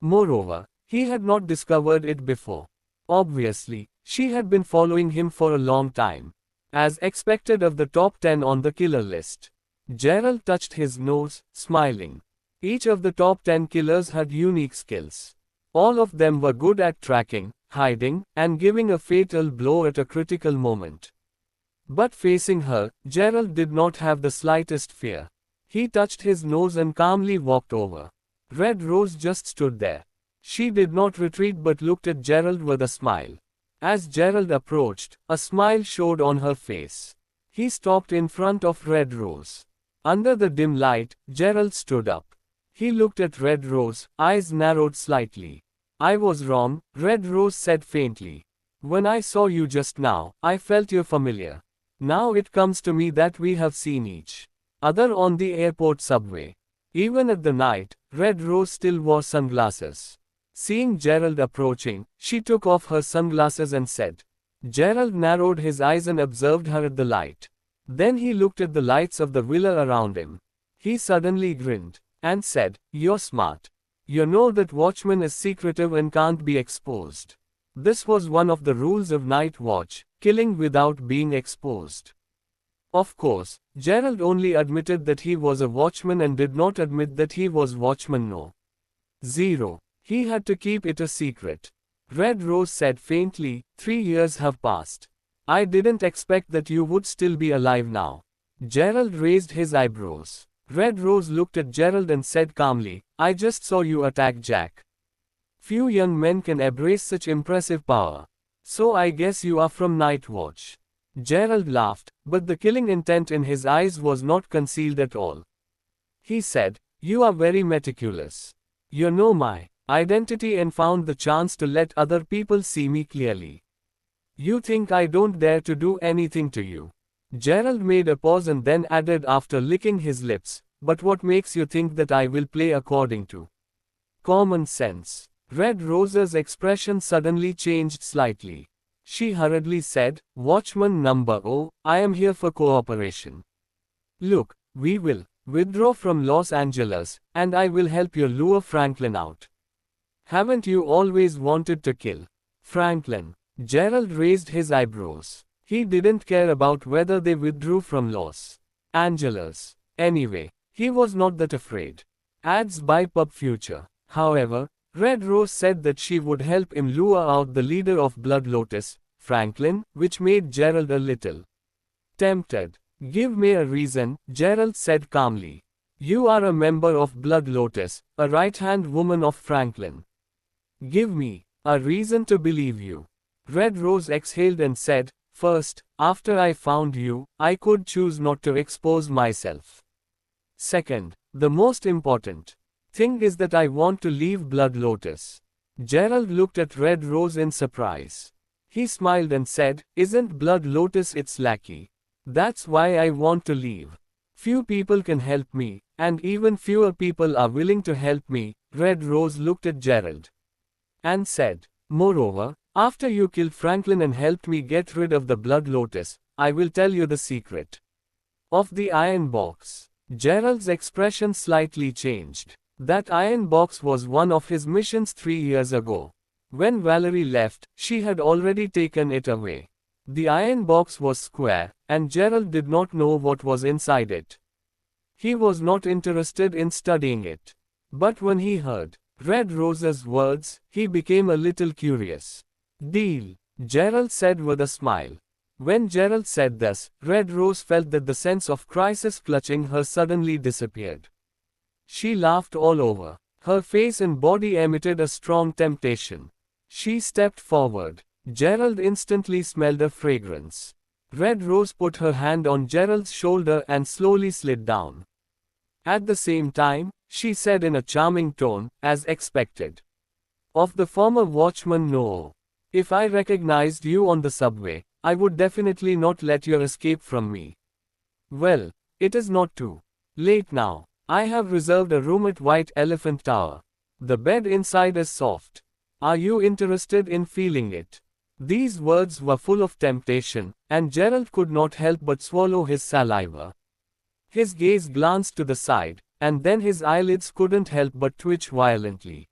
Moreover, he had not discovered it before. Obviously, she had been following him for a long time. As expected of the top 10 on the killer list. Gerald touched his nose, smiling. Each of the top 10 killers had unique skills. All of them were good at tracking, hiding, and giving a fatal blow at a critical moment. But facing her, Gerald did not have the slightest fear. He touched his nose and calmly walked over. Red Rose just stood there. She did not retreat but looked at Gerald with a smile. As Gerald approached, a smile showed on her face. He stopped in front of Red Rose. Under the dim light, Gerald stood up. He looked at Red Rose, eyes narrowed slightly. "I was wrong," Red Rose said faintly. "When I saw you just now, I felt you familiar. Now it comes to me that we have seen each other on the airport subway." Even at the night, Red Rose still wore sunglasses. Seeing Gerald approaching, she took off her sunglasses and said. Gerald narrowed his eyes and observed her at the light. Then he looked at the lights of the villa around him. He suddenly grinned and said, "You're smart. You know that Watchman is secretive and can't be exposed. This was one of the rules of Night Watch, killing without being exposed." Of course, Gerald only admitted that he was a watchman and did not admit that he was Watchman No. 0. He had to keep it a secret. Red Rose said faintly, 3 years have passed. I didn't expect that you would still be alive now. Gerald raised his eyebrows. Red Rose looked at Gerald and said calmly, I just saw you attack Jack. Few young men can embrace such impressive power. So I guess you are from Night Watch. Gerald laughed, but the killing intent in his eyes was not concealed at all. He said, You are very meticulous. You know my identity and found the chance to let other people see me clearly. You think I don't dare to do anything to you. Gerald made a pause and then added after licking his lips, but what makes you think that I will play according to common sense? Red Rose's expression suddenly changed slightly. She hurriedly said, Watchman number O, I am here for cooperation. Look, we will withdraw from Los Angeles, and I will help you lure Franklin out. Haven't you always wanted to kill Franklin? Gerald raised his eyebrows. He didn't care about whether they withdrew from Los Angeles. Anyway, he was not that afraid. Ads by Pub Future. However, Red Rose said that she would help him lure out the leader of Blood Lotus, Franklin, which made Gerald a little tempted. Give me a reason, Gerald said calmly. You are a member of Blood Lotus, a right-hand woman of Franklin. Give me a reason to believe you. Red Rose exhaled and said, first, after I found you, I could choose not to expose myself. Second, the most important thing is that I want to leave Blood Lotus. Gerald looked at Red Rose in surprise. He smiled and said, isn't Blood Lotus its lackey? That's why I want to leave. Few people can help me, and even fewer people are willing to help me. Red Rose looked at Gerald and said, moreover, after you killed Franklin and helped me get rid of the Blood Lotus, I will tell you the secret of the iron box. Gerald's expression slightly changed. That iron box was one of his missions 3 years ago. When Valerie left, she had already taken it away. The iron box was square, and Gerald did not know what was inside it. He was not interested in studying it. But when he heard Red Rose's words, he became a little curious. Deal, Gerald said with a smile. When Gerald said this, Red Rose felt that the sense of crisis clutching her suddenly disappeared. She laughed all over. Her face and body emitted a strong temptation. She stepped forward. Gerald instantly smelled a fragrance. Red Rose put her hand on Gerald's shoulder and slowly slid down. At the same time, she said in a charming tone, as expected. Of the former watchman, no. If I recognized you on the subway, I would definitely not let you escape from me. Well, it is not too late now. I have reserved a room at White Elephant Tower. The bed inside is soft. Are you interested in feeling it? These words were full of temptation, and Gerald could not help but swallow his saliva. His gaze glanced to the side, and then his eyelids couldn't help but twitch violently.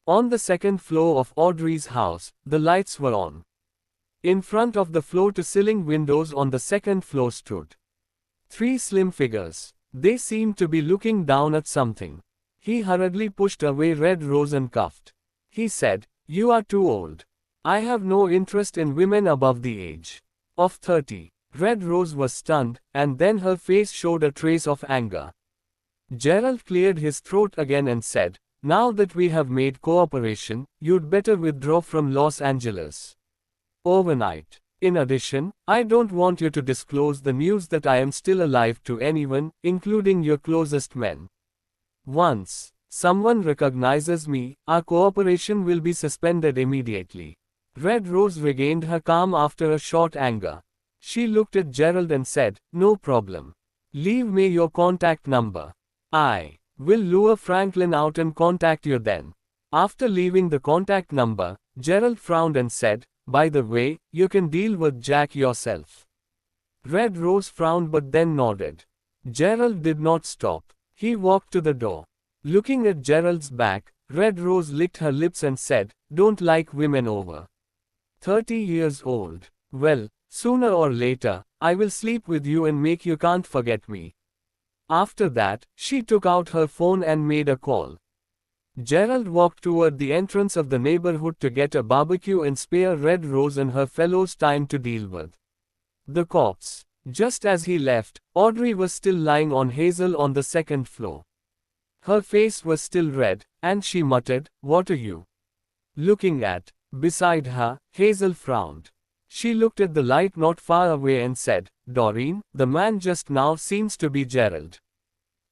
On the second floor of Audrey's house, the lights were on. In front of the floor-to-ceiling windows on the second floor stood 3 slim figures. They seemed to be looking down at something. He hurriedly pushed away Red Rose and coughed. He said, you are too old. I have no interest in women above the age of 30. Red Rose was stunned, and then her face showed a trace of anger. Gerald cleared his throat again and said, now that we have made cooperation, you'd better withdraw from Los Angeles overnight. In addition, I don't want you to disclose the news that I am still alive to anyone, including your closest men. Once someone recognizes me, our cooperation will be suspended immediately. Red Rose regained her calm after a short anger. She looked at Gerald and said, no problem. Leave me your contact number. I will lure Franklin out and contact you then. After leaving the contact number, Gerald frowned and said, by the way, you can deal with Jack yourself. Red Rose frowned but then nodded. Gerald did not stop. He walked to the door. Looking at Gerald's back, Red Rose licked her lips and said, don't like women over 30 years old. Well, sooner or later, I will sleep with you and make you can't forget me. After that, she took out her phone and made a call. Gerald walked toward the entrance of the neighborhood to get a barbecue and spare Red Rose and her fellows time to deal with the cops. Just as he left, Audrey was still lying on Hazel on the second floor. Her face was still red, and she muttered, what are you looking at? Beside her, Hazel frowned. She looked at the light not far away and said, Doreen, the man just now seems to be Gerald.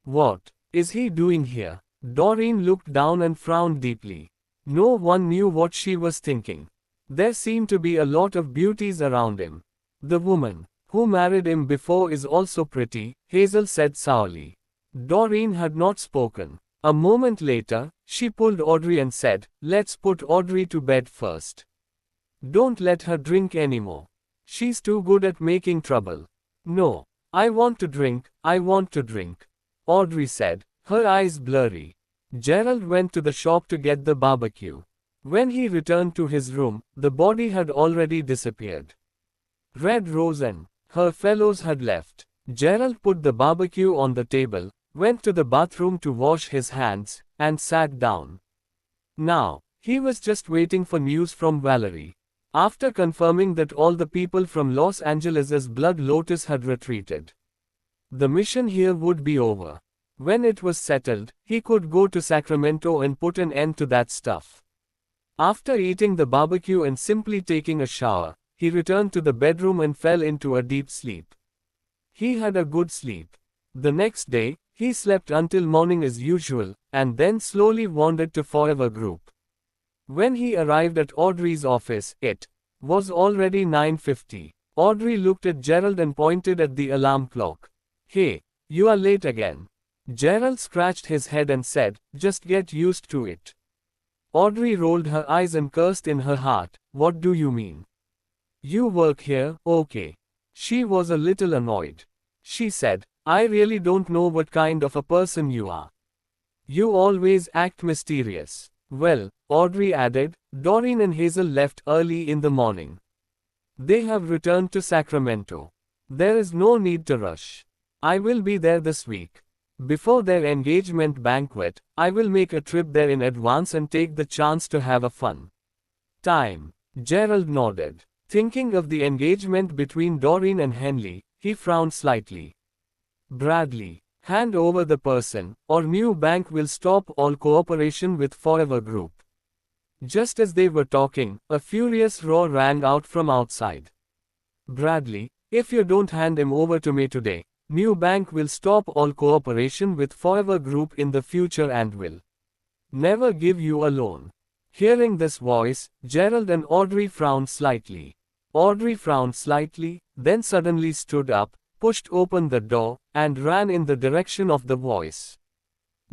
What is he doing here? Doreen looked down and frowned deeply. No one knew what she was thinking. There seemed to be a lot of beauties around him. The woman who married him before is also pretty, Hazel said sourly. Doreen had not spoken. A moment later, she pulled Audrey and said, let's put Audrey to bed first. Don't let her drink anymore. She's too good at making trouble. No. I want to drink, Audrey said, her eyes blurry. Gerald went to the shop to get the barbecue. When he returned to his room, the body had already disappeared. Red Rose and her fellows had left. Gerald put the barbecue on the table, went to the bathroom to wash his hands, and sat down. Now, he was just waiting for news from Valerie. After confirming that all the people from Los Angeles's Blood Lotus had retreated, the mission here would be over. When it was settled, he could go to Sacramento and put an end to that stuff. After eating the barbecue and simply taking a shower, he returned to the bedroom and fell into a deep sleep. He had a good sleep. The next day, he slept until morning as usual, and then slowly wandered to Forever Group. When he arrived at Audrey's office, it was already 9:50. Audrey looked at Gerald and pointed at the alarm clock. "Hey, you are late again." Gerald scratched his head and said, "Just get used to it." Audrey rolled her eyes and cursed in her heart, "What do you mean? You work here, okay." She was a little annoyed. She said, "I really don't know what kind of a person you are. You always act mysterious." "Well," Audrey added, "Doreen and Hazel left early in the morning. They have returned to Sacramento. There is no need to rush. I will be there this week. Before their engagement banquet, I will make a trip there in advance and take the chance to have a fun time." Gerald nodded. Thinking of the engagement between Doreen and Henley, he frowned slightly. "Bradley, hand over the person, or new bank will stop all cooperation with Forever Group." Just as they were talking, a furious roar rang out from outside. "Bradley, if you don't hand him over to me today, new bank will stop all cooperation with Forever Group in the future and will never give you a loan." Hearing this voice, Gerald and Audrey frowned slightly. Audrey frowned slightly, then suddenly stood up, pushed open the door, and ran in the direction of the voice.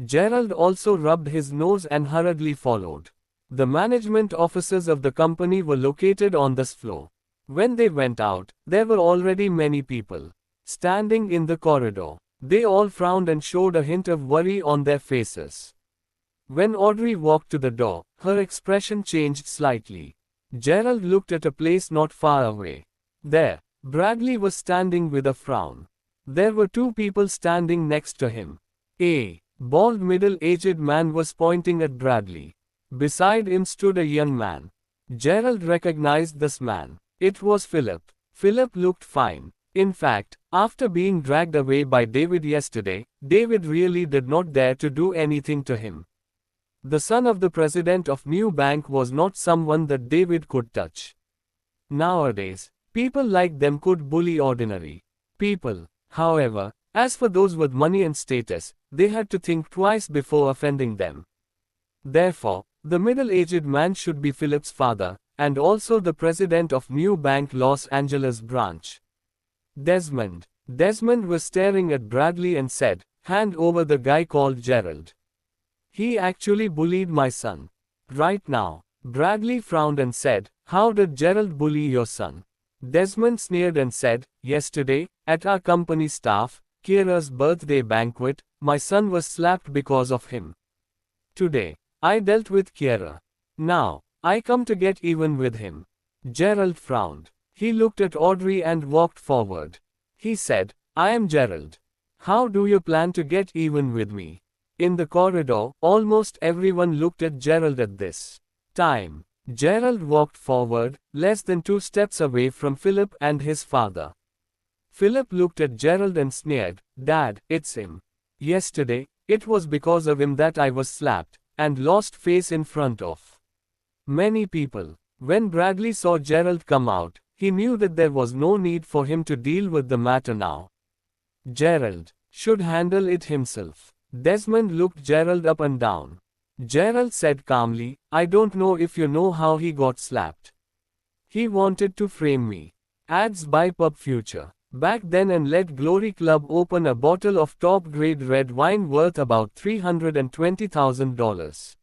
Gerald also rubbed his nose and hurriedly followed. The management offices of the company were located on this floor. When they went out, there were already many people standing in the corridor. They all frowned and showed a hint of worry on their faces. When Audrey walked to the door, her expression changed slightly. Gerald looked at a place not far away. There, Bradley was standing with a frown. There were two people standing next to him. A bald middle-aged man was pointing at Bradley. Beside him stood a young man. Gerald recognized this man. It was Philip. Philip looked fine. In fact, after being dragged away by David yesterday, David really did not dare to do anything to him. The son of the president of New Bank was not someone that David could touch. Nowadays, people like them could bully ordinary people. However, as for those with money and status, they had to think twice before offending them. Therefore, the middle-aged man should be Philip's father, and also the president of New Bank Los Angeles branch. Desmond. Desmond was staring at Bradley and said, "Hand over the guy called Gerald. He actually bullied my son. Right now." Bradley frowned and said, "How did Gerald bully your son?" Desmond sneered and said, "Yesterday, at our company staff, Kira's birthday banquet, my son was slapped because of him. Today, I dealt with Kira. Now, I come to get even with him." Gerald frowned. He looked at Audrey and walked forward. He said, "I am Gerald. How do you plan to get even with me?" In the corridor, almost everyone looked at Gerald at this time. Gerald walked forward, less than 2 steps away from Philip and his father. Philip looked at Gerald and sneered, "Dad, it's him. Yesterday, it was because of him that I was slapped and lost face in front of many people." When Bradley saw Gerald come out, he knew that there was no need for him to deal with the matter now. Gerald should handle it himself. Desmond looked Gerald up and down. Gerald said calmly, "I don't know if you know how he got slapped. He wanted to frame me. Ads by Pub Future. Back then and let Glory Club open a bottle of top-grade red wine worth about $320,000.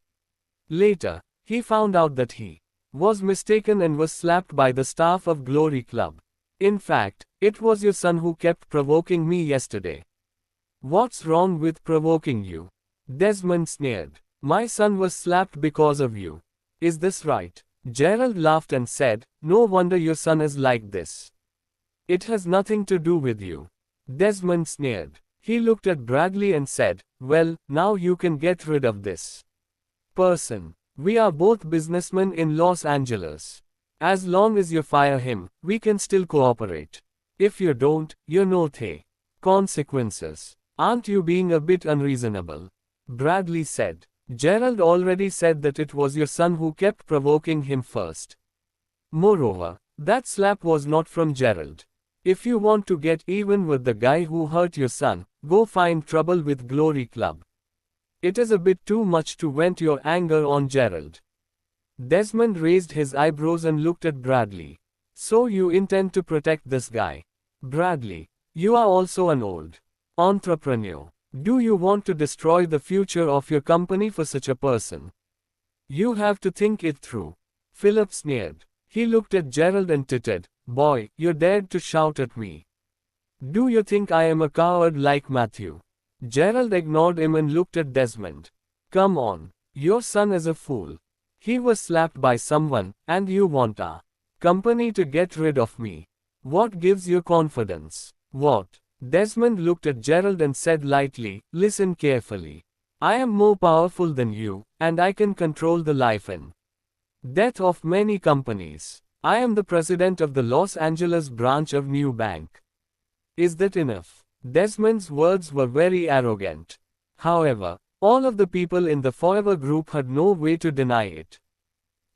Later, he found out that he was mistaken and was slapped by the staff of Glory Club. In fact, it was your son who kept provoking me yesterday." "What's wrong with provoking you?" Desmond sneered. "My son was slapped because of you. Is this right?" Gerald laughed and said, "No wonder your son is like this. It has nothing to do with you. Desmond sneered. He looked at Bradley and said, "Well, now you can get rid of this person. We are both businessmen in Los Angeles. As long as you fire him, we can still cooperate. If you don't, you know the consequences. Aren't you being a bit unreasonable?" Bradley said. "Gerald already said that it was your son who kept provoking him first. Moreover, that slap was not from Gerald. If you want to get even with the guy who hurt your son, go find trouble with Glory Club. It is a bit too much to vent your anger on Gerald." Desmond raised his eyebrows and looked at Bradley. "So you intend to protect this guy? Bradley, you are also an old entrepreneur. Do you want to destroy the future of your company for such a person? You have to think it through." Philip sneered. He looked at Gerald and tittered, "Boy, you dared to shout at me. Do you think I am a coward like Matthew?" Gerald ignored him and looked at Desmond. "Come on. Your son is a fool. He was slapped by someone, and you want our company to get rid of me. What gives you confidence?" "What?" Desmond looked at Gerald and said lightly, "Listen carefully. I am more powerful than you, and I can control the life and death of many companies. I am the president of the Los Angeles branch of New Bank. Is that enough?" Desmond's words were very arrogant. However, all of the people in the Forever Group had no way to deny it.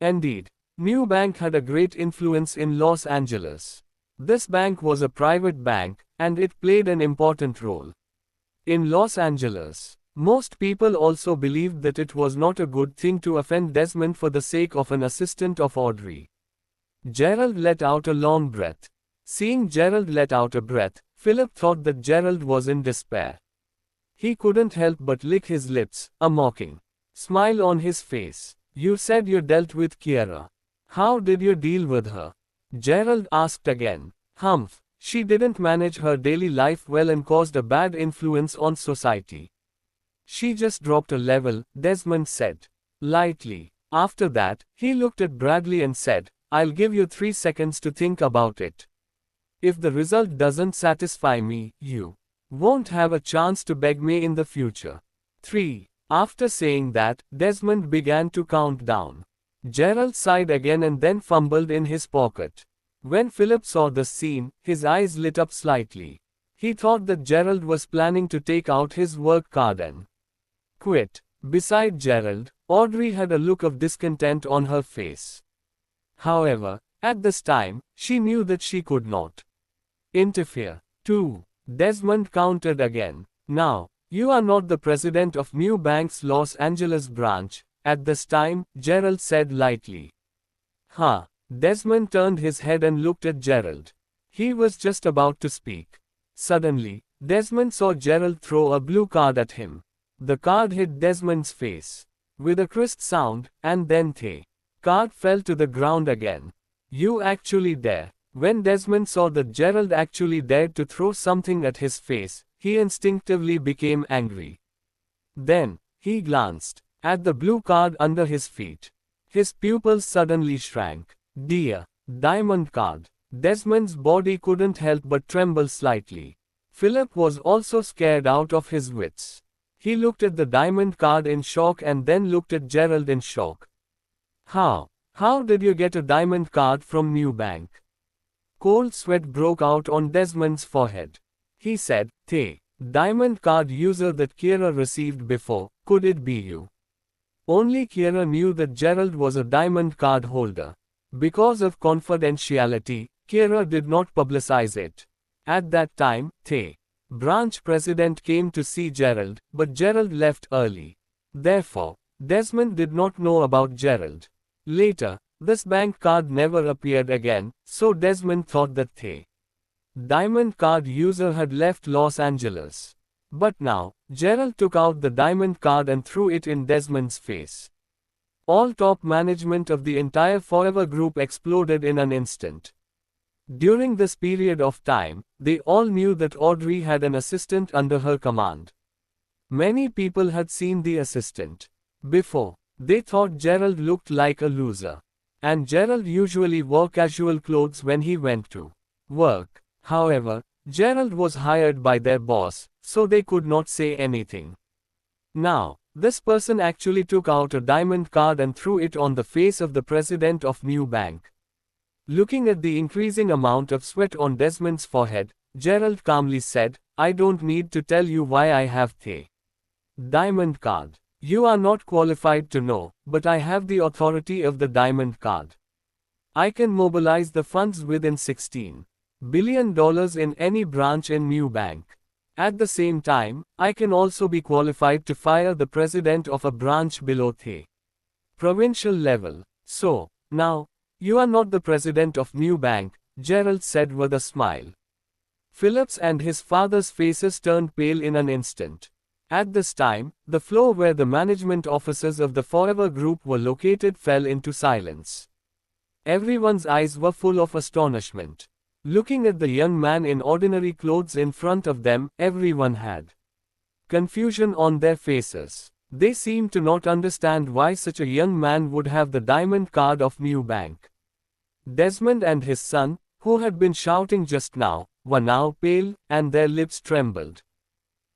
Indeed, New Bank had a great influence in Los Angeles. This bank was a private bank, and it played an important role in Los Angeles. Most people also believed that it was not a good thing to offend Desmond for the sake of an assistant of Audrey. Gerald let out a long breath. Seeing Gerald let out a breath, Philip thought that Gerald was in despair. He couldn't help but lick his lips, a mocking smile on his face. "You said you dealt with Kiera. How did you deal with her?" Gerald asked again. "Humph, she didn't manage her daily life well and caused a bad influence on society. She just dropped a level," Desmond said lightly. After that, he looked at Bradley and said, "I'll give you 3 seconds to think about it. If the result doesn't satisfy me, you won't have a chance to beg me in the future." 3. After saying that, Desmond began to count down. Gerald sighed again and then fumbled in his pocket. When Philip saw the scene, his eyes lit up slightly. He thought that Gerald was planning to take out his work card and quit. Beside Gerald, Audrey had a look of discontent on her face. However, at this time, she knew that she could not interfere. 2. Desmond counted again. "Now, you are not the president of New Bank's Los Angeles branch." At this time, Gerald said lightly. "Huh." Desmond turned his head and looked at Gerald. He was just about to speak. Suddenly, Desmond saw Gerald throw a blue card at him. The card hit Desmond's face with a crisp sound, and then the card fell to the ground again. "You actually dare." When Desmond saw that Gerald actually dared to throw something at his face, he instinctively became angry. Then, he glanced at the blue card under his feet. His pupils suddenly shrank. "Dear diamond card." Desmond's body couldn't help but tremble slightly. Philip was also scared out of his wits. He looked at the diamond card in shock and then looked at Gerald in shock. How did you get a diamond card from New Bank?" Cold sweat broke out on Desmond's forehead. He said, "The diamond card user that Kiera received before, could it be you?" Only Kiera knew that Gerald was a diamond card holder. Because of confidentiality, Kiera did not publicize it. At that time, the branch president came to see Gerald, but Gerald left early. Therefore, Desmond did not know about Gerald. Later, this bank card never appeared again, so Desmond thought that the diamond card user had left Los Angeles. But now, Gerald took out the diamond card and threw it in Desmond's face. All top management of the entire Forever Group exploded in an instant. During this period of time, they all knew that Audrey had an assistant under her command. Many people had seen the assistant before. They thought Gerald looked like a loser. And Gerald usually wore casual clothes when he went to work. However, Gerald was hired by their boss, so they could not say anything. Now, this person actually took out a diamond card and threw it on the face of the president of New Bank. Looking at the increasing amount of sweat on Desmond's forehead, Gerald calmly said, I don't need to tell you why I have the diamond card. You are not qualified to know, but I have the authority of the diamond card. I can mobilize the funds within $16 billion in any branch in New Bank. At the same time, I can also be qualified to fire the president of a branch below the provincial level. So, now, you are not the president of New Bank, Gerald said with a smile. Philip's and his father's faces turned pale in an instant. At this time, the floor where the management offices of the Forever Group were located fell into silence. Everyone's eyes were full of astonishment. Looking at the young man in ordinary clothes in front of them, everyone had confusion on their faces. They seemed to not understand why such a young man would have the diamond card of New Bank. Desmond and his son, who had been shouting just now, were now pale, and their lips trembled.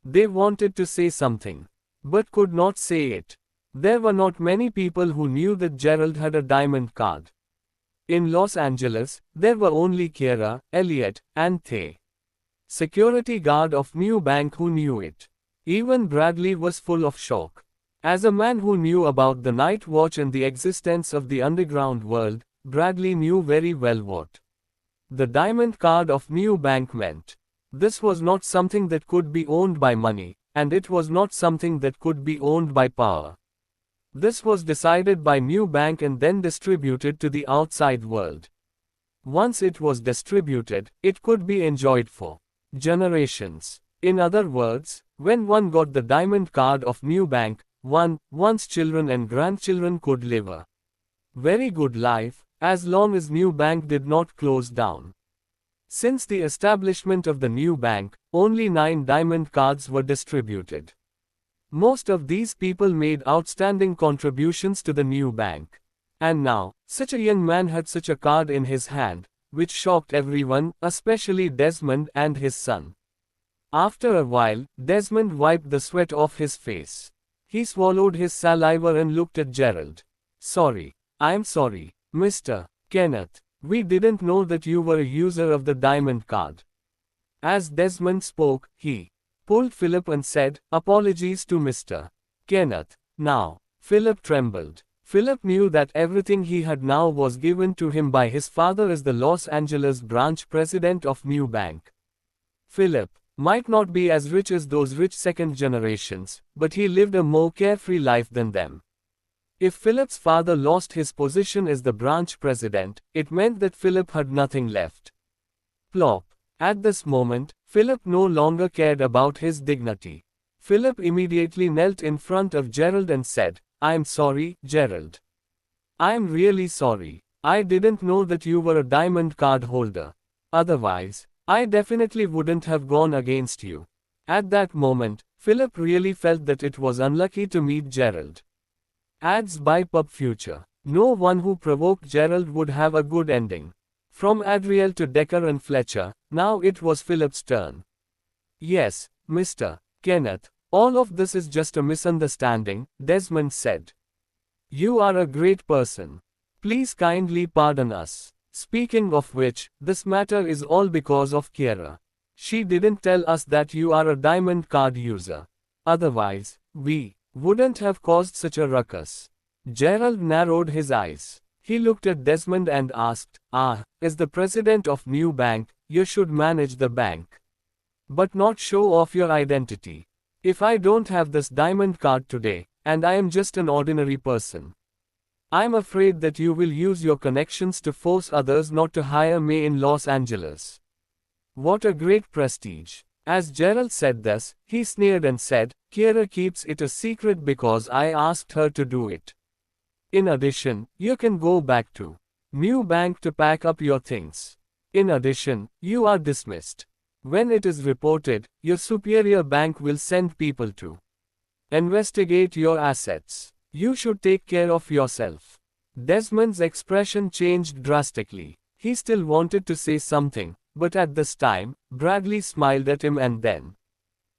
They wanted to say something, but could not say it. There were not many people who knew that Gerald had a diamond card. In Los Angeles, there were only Kiera, Elliot, and the security guard of New Bank who knew it. Even Bradley was full of shock. As a man who knew about the night watch and the existence of the underground world, Bradley knew very well what the diamond card of New Bank meant. This was not something that could be owned by money, and it was not something that could be owned by power. This was decided by New Bank and then distributed to the outside world. Once it was distributed, it could be enjoyed for generations. In other words, when one got the diamond card of New Bank, one's children and grandchildren could live a very good life, as long as New Bank did not close down. Since the establishment of the New Bank, only 9 diamond cards were distributed. Most of these people made outstanding contributions to the New Bank. And now, such a young man had such a card in his hand, which shocked everyone, especially Desmond and his son. After a while, Desmond wiped the sweat off his face. He swallowed his saliva and looked at Gerald. Sorry. I'm sorry, Mr. Kenneth. We didn't know that you were a user of the diamond card. As Desmond spoke, he pulled Philip and said, apologies to Mr. Kenneth. Now, Philip trembled. Philip knew that everything he had now was given to him by his father as the Los Angeles branch president of New Bank. Philip might not be as rich as those rich second generations, but he lived a more carefree life than them. If Philip's father lost his position as the branch president, it meant that Philip had nothing left. Plop. At this moment, Philip no longer cared about his dignity. Philip immediately knelt in front of Gerald and said, I'm sorry, Gerald. I'm really sorry. I didn't know that you were a diamond card holder. Otherwise, I definitely wouldn't have gone against you. At that moment, Philip really felt that it was unlucky to meet Gerald. Ads by Pub Future. No one who provoked Gerald would have a good ending. From Adriel to Decker and Fletcher, now it was Philip's turn. Yes, Mr. Kenneth, all of this is just a misunderstanding, Desmond said. You are a great person. Please kindly pardon us. Speaking of which, this matter is all because of Kiera. She didn't tell us that you are a diamond card user. Otherwise, we wouldn't have caused such a ruckus. Gerald narrowed his eyes. He looked at Desmond and asked, as the president of New Bank, you should manage the bank. But not show off your identity. If I don't have this diamond card today, and I am just an ordinary person, I'm afraid that you will use your connections to force others not to hire me in Los Angeles. What a great prestige. As Gerald said this, he sneered and said, Kiera keeps it a secret because I asked her to do it. In addition, you can go back to New Bank to pack up your things. In addition, you are dismissed. When it is reported, your superior bank will send people to investigate your assets. You should take care of yourself. Desmond's expression changed drastically. He still wanted to say something, but at this time, Bradley smiled at him and then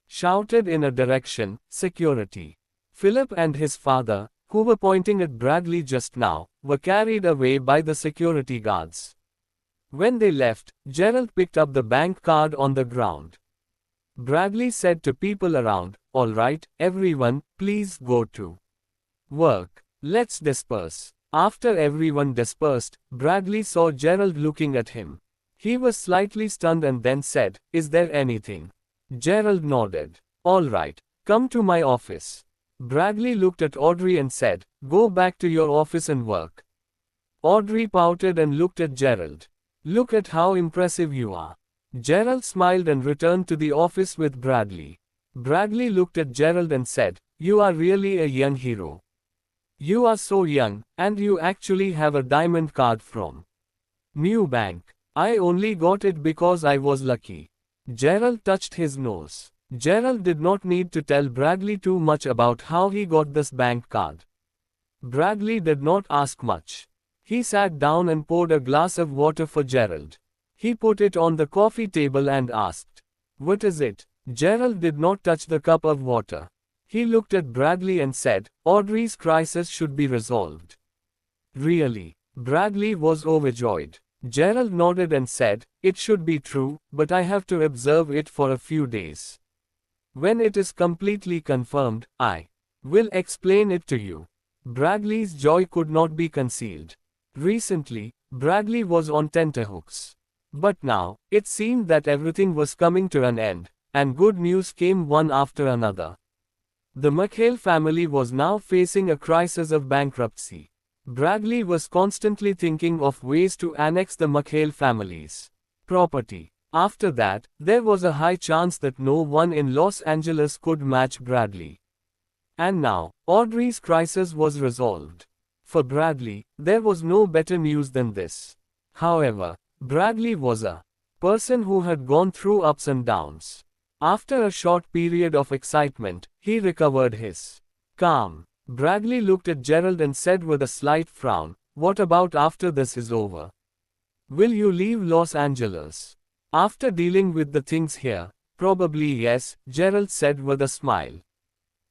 shouted in a direction, "Security." Philip and his father, who were pointing at Bradley just now, were carried away by the security guards. When they left, Gerald picked up the bank card on the ground. Bradley said to people around, "All right, everyone, please go to work. Let's disperse." After everyone dispersed, Bradley saw Gerald looking at him. He was slightly stunned and then said, "Is there anything?" Gerald nodded. "All right, come to my office." Bradley looked at Audrey and said, "Go back to your office and work." Audrey pouted and looked at Gerald. "Look at how impressive you are." Gerald smiled and returned to the office with Bradley. Bradley looked at Gerald and said, "You are really a young hero. You are so young, and you actually have a diamond card from New Bank. I only got it because I was lucky." Gerald touched his nose. Gerald did not need to tell Bradley too much about how he got this bank card. Bradley did not ask much. He sat down and poured a glass of water for Gerald. He put it on the coffee table and asked, "What is it?" Gerald did not touch the cup of water. He looked at Bradley and said, "Audrey's crisis should be resolved." "Really?" Bradley was overjoyed. Gerald nodded and said, "It should be true, but I have to observe it for a few days. When it is completely confirmed, I will explain it to you." Bradley's joy could not be concealed. Recently, Bradley was on tenterhooks. But now, it seemed that everything was coming to an end, and good news came one after another. The McHale family was now facing a crisis of bankruptcy. Bradley was constantly thinking of ways to annex the McHale family's property. After that, there was a high chance that no one in Los Angeles could match Bradley. And now, Audrey's crisis was resolved. For Bradley, there was no better news than this. However, Bradley was a person who had gone through ups and downs. After a short period of excitement, he recovered his calm. Bradley looked at Gerald and said with a slight frown, "What about after this is over? Will you leave Los Angeles?" "After dealing with the things here, probably yes," Gerald said with a smile.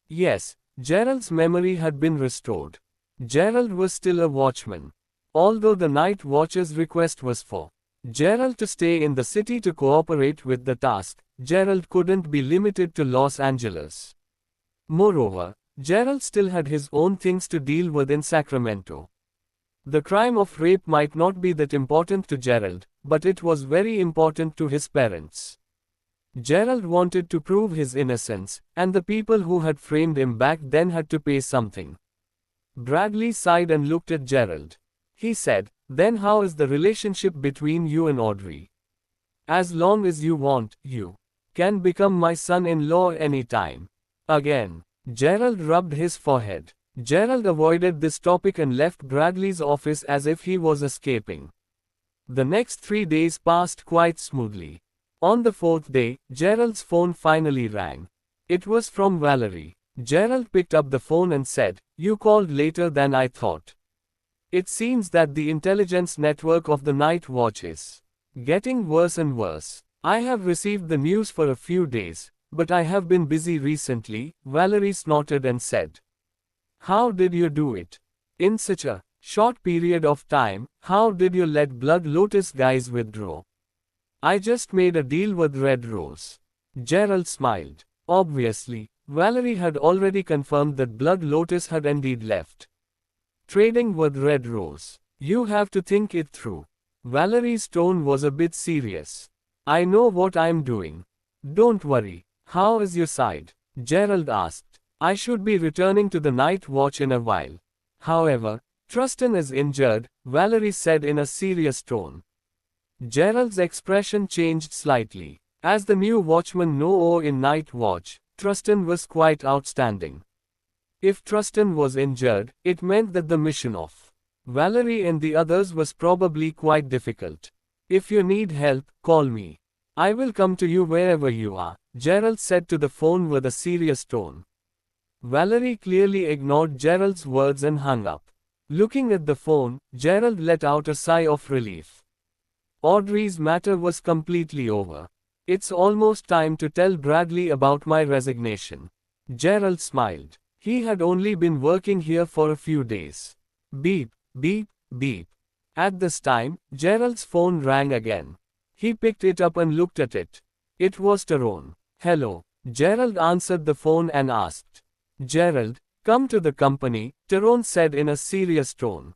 Yes, Gerald's memory had been restored. Gerald was still a watchman. Although the night watch's request was for Gerald to stay in the city to cooperate with the task, Gerald couldn't be limited to Los Angeles. Moreover, Gerald still had his own things to deal with in Sacramento. The crime of rape might not be that important to Gerald, but it was very important to his parents. Gerald wanted to prove his innocence, and the people who had framed him back then had to pay something. Bradley sighed and looked at Gerald. He said, "Then how is the relationship between you and Audrey?" "As long as you want, you can become my son-in-law anytime." Again, Gerald rubbed his forehead. Gerald avoided this topic and left Bradley's office as if he was escaping. The next 3 days passed quite smoothly. On the 4th day, Gerald's phone finally rang. It was from Valerie. Gerald picked up the phone and said, "You called later than I thought. It seems that the intelligence network of the night watch is getting worse and worse. I have received the news for a few days, but I have been busy recently," Valerie snorted and said. "How did you do it? In such a short period of time, how did you let Blood Lotus guys withdraw?" "I just made a deal with Red Rose." Gerald smiled. Obviously, Valerie had already confirmed that Blood Lotus had indeed left trading with Red Rose. "You have to think it through." Valerie's tone was a bit serious. "I know what I'm doing. Don't worry." "How is your side?" Gerald asked. "I should be returning to the night watch in a while. However, Trustin is injured," Valerie said in a serious tone. Gerald's expression changed slightly. As the new watchman no in night watch, Trustin was quite outstanding. If Trustin was injured, it meant that the mission of Valerie and the others was probably quite difficult. "If you need help, call me. I will come to you wherever you are," Gerald said to the phone with a serious tone. Valerie clearly ignored Gerald's words and hung up. Looking at the phone, Gerald let out a sigh of relief. Audrey's matter was completely over. It's almost time to tell Bradley about my resignation. Gerald smiled. He had only been working here for a few days. Beep, beep, beep. At this time, Gerald's phone rang again. He picked it up and looked at it. It was Tyrone. Hello. Gerald answered the phone and asked. Gerald, come to the company, Tyrone said in a serious tone.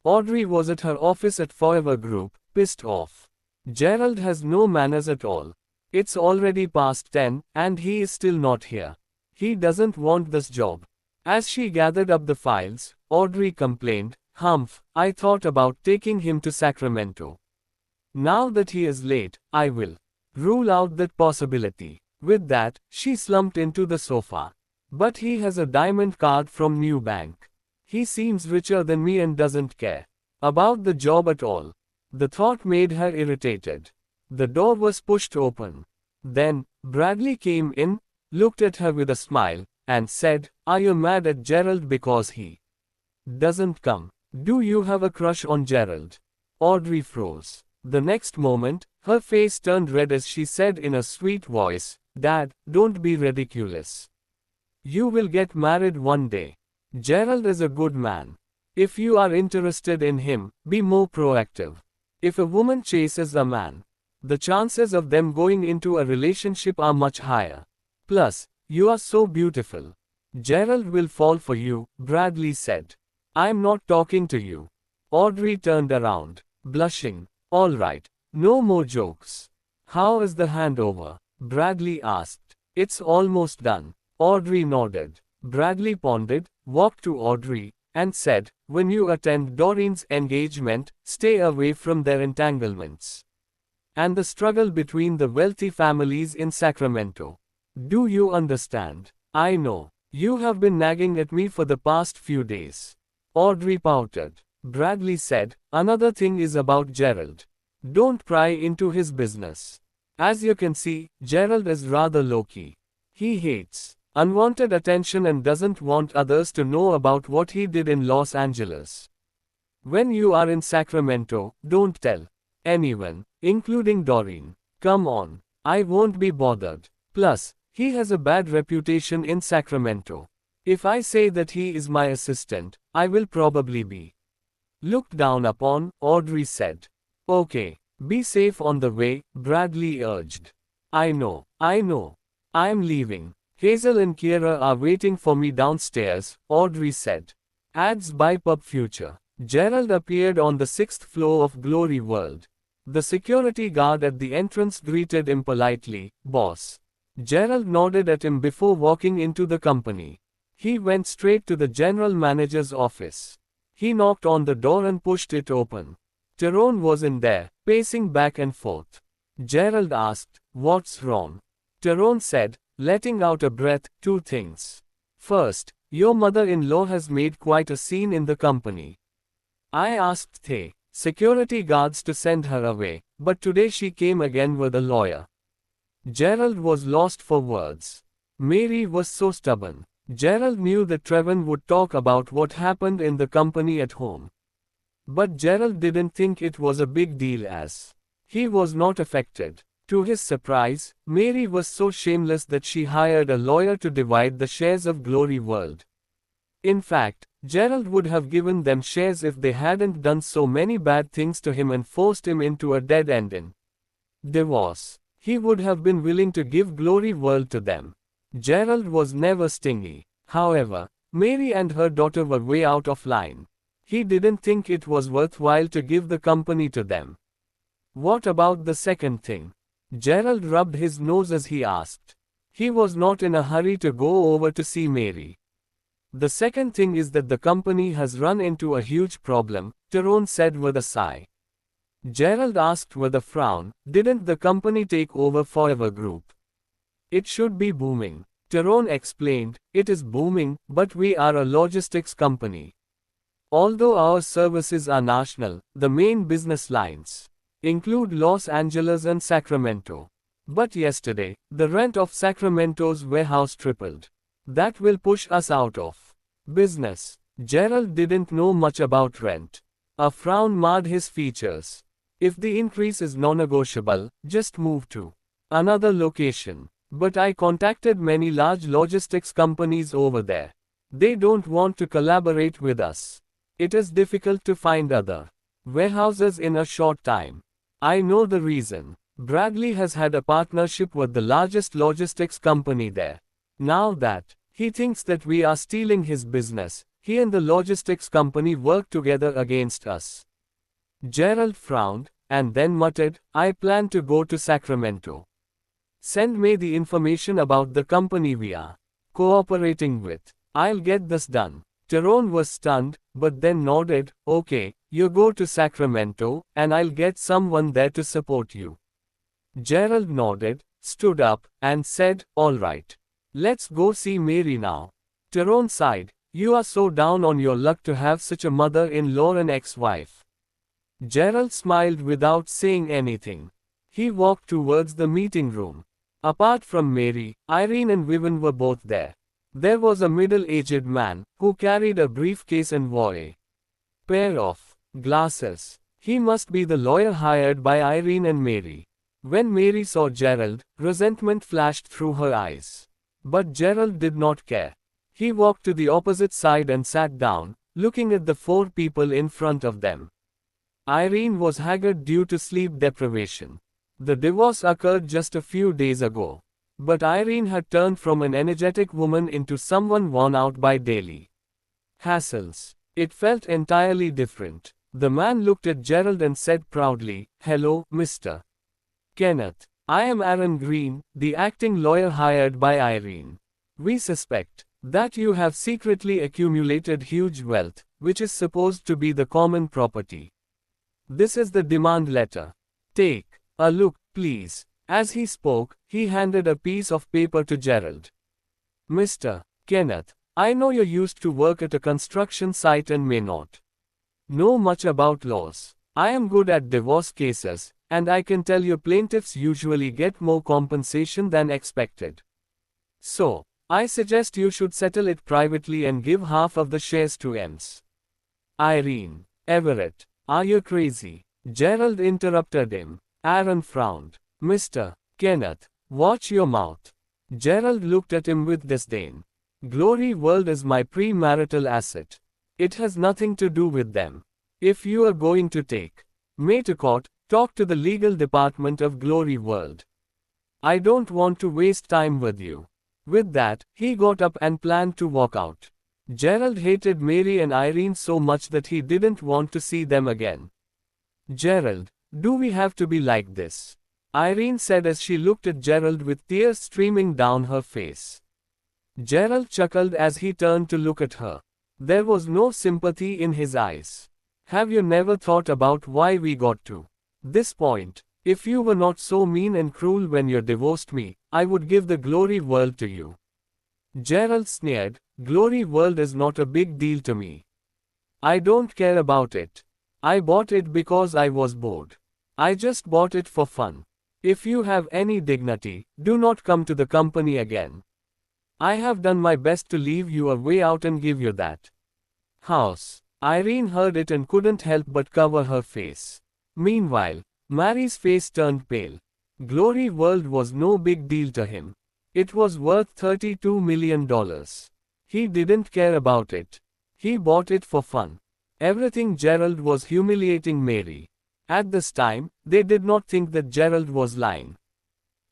Audrey was at her office at Forever Group, pissed off. Gerald has no manners at all. It's already past 10, and he is still not here. He doesn't want this job. As she gathered up the files, Audrey complained, Humph, I thought about taking him to Sacramento. Now that he is late, I will rule out that possibility. With that, she slumped into the sofa. But he has a diamond card from New Bank. He seems richer than me and doesn't care about the job at all. The thought made her irritated. The door was pushed open. Then, Bradley came in, looked at her with a smile, and said, Are you mad at Gerald because he doesn't come? Do you have a crush on Gerald? Audrey froze. The next moment, her face turned red as she said in a sweet voice, Dad, don't be ridiculous. You will get married one day. Gerald is a good man. If you are interested in him, be more proactive. If a woman chases a man, the chances of them going into a relationship are much higher. Plus, you are so beautiful. Gerald will fall for you, Bradley said. I'm not talking to you. Audrey turned around, blushing. All right, no more jokes. How is the handover? Bradley asked. It's almost done. Audrey nodded. Bradley pondered, walked to Audrey, and said, When you attend Doreen's engagement, stay away from their entanglements and the struggle between the wealthy families in Sacramento. Do you understand? I know. You have been nagging at me for the past few days. Audrey pouted. Bradley said, Another thing is about Gerald. Don't pry into his business. As you can see, Gerald is rather low-key. He hates unwanted attention and doesn't want others to know about what he did in Los Angeles. When you are in Sacramento, don't tell anyone, including Doreen. Come on, I won't be bothered. Plus, he has a bad reputation in Sacramento. If I say that he is my assistant, I will probably be looked down upon, Audrey said. Okay, be safe on the way, Bradley urged. I know. I'm leaving. Hazel and Kiera are waiting for me downstairs, Audrey said. Ads by Pub Future. Gerald appeared on the 6th floor of Glory World. The security guard at the entrance greeted him politely, Boss. Gerald nodded at him before walking into the company. He went straight to the general manager's office. He knocked on the door and pushed it open. Tyrone was in there, pacing back and forth. Gerald asked, What's wrong? Tyrone said, letting out a breath, Two things. First, your mother-in-law has made quite a scene in the company. I asked the security guards to send her away, but today she came again with a lawyer. Gerald was lost for words. Mary was so stubborn. Gerald knew that Trevon would talk about what happened in the company at home. But Gerald didn't think it was a big deal as he was not affected. To his surprise, Mary was so shameless that she hired a lawyer to divide the shares of Glory World. In fact, Gerald would have given them shares if they hadn't done so many bad things to him and forced him into a dead end in divorce. He would have been willing to give Glory World to them. Gerald was never stingy. However, Mary and her daughter were way out of line. He didn't think it was worthwhile to give the company to them. What about the second thing? Gerald rubbed his nose as he asked. He was not in a hurry to go over to see Mary. The second thing is that the company has run into a huge problem, Tyrone said with a sigh. Gerald asked with a frown, Didn't the company take over Forever Group? It should be booming. Tyrone explained, It is booming, but we are a logistics company. Although our services are national, the main business lines include Los Angeles and Sacramento. But yesterday, the rent of Sacramento's warehouse tripled. That will push us out of business. Gerald didn't know much about rent. A frown marred his features. If the increase is non-negotiable, just move to another location. But I contacted many large logistics companies over there. They don't want to collaborate with us. It is difficult to find other warehouses in a short time. I know the reason. Bradley has had a partnership with the largest logistics company there. Now that he thinks that we are stealing his business, he and the logistics company work together against us. Gerald frowned, and then muttered, I plan to go to Sacramento. Send me the information about the company we are cooperating with. I'll get this done. Tyrone was stunned, but then nodded, okay, you go to Sacramento, and I'll get someone there to support you. Gerald nodded, stood up, and said, all right. Let's go see Mary now. Tyrone sighed, you are so down on your luck to have such a mother-in-law and ex-wife. Gerald smiled without saying anything. He walked towards the meeting room. Apart from Mary, Irene and Vivian were both there. There was a middle-aged man, who carried a briefcase and wore a pair of glasses. He must be the lawyer hired by Irene and Mary. When Mary saw Gerald, resentment flashed through her eyes. But Gerald did not care. He walked to the opposite side and sat down, looking at the four people in front of them. Irene was haggard due to sleep deprivation. The divorce occurred just a few days ago. But Irene had turned from an energetic woman into someone worn out by daily hassles. It felt entirely different. The man looked at Gerald and said proudly, hello, Mr. Kenneth. I am Aaron Green, the acting lawyer hired by Irene. We suspect that you have secretly accumulated huge wealth, which is supposed to be the common property. This is the demand letter. Take a look, please. As he spoke, he handed a piece of paper to Gerald. Mr. Kenneth, I know you used to work at a construction site and may not know much about laws. I am good at divorce cases, and I can tell you plaintiffs usually get more compensation than expected. So, I suggest you should settle it privately and give half of the shares to Ms. Irene Everett. Are you crazy? Gerald interrupted him. Aaron frowned. Mr. Kenneth, watch your mouth. Gerald looked at him with disdain. Glory World is my premarital asset. It has nothing to do with them. If you are going to take me to court, talk to the legal department of Glory World. I don't want to waste time with you. With that, he got up and planned to walk out. Gerald hated Mary and Irene so much that he didn't want to see them again. Gerald, do we have to be like this? Irene said as she looked at Gerald with tears streaming down her face. Gerald chuckled as he turned to look at her. There was no sympathy in his eyes. Have you never thought about why we got to this point? If you were not so mean and cruel when you divorced me, I would give the Glory World to you. Gerald sneered, Glory World is not a big deal to me. I don't care about it. I bought it because I was bored. I just bought it for fun. If you have any dignity, do not come to the company again. I have done my best to leave you a way out and give you that house. Irene heard it and couldn't help but cover her face. Meanwhile, Mary's face turned pale. Glory World was no big deal to him. It was worth $32 million. He didn't care about it. He bought it for fun. Everything Gerald was humiliating Mary. At this time, they did not think that Gerald was lying.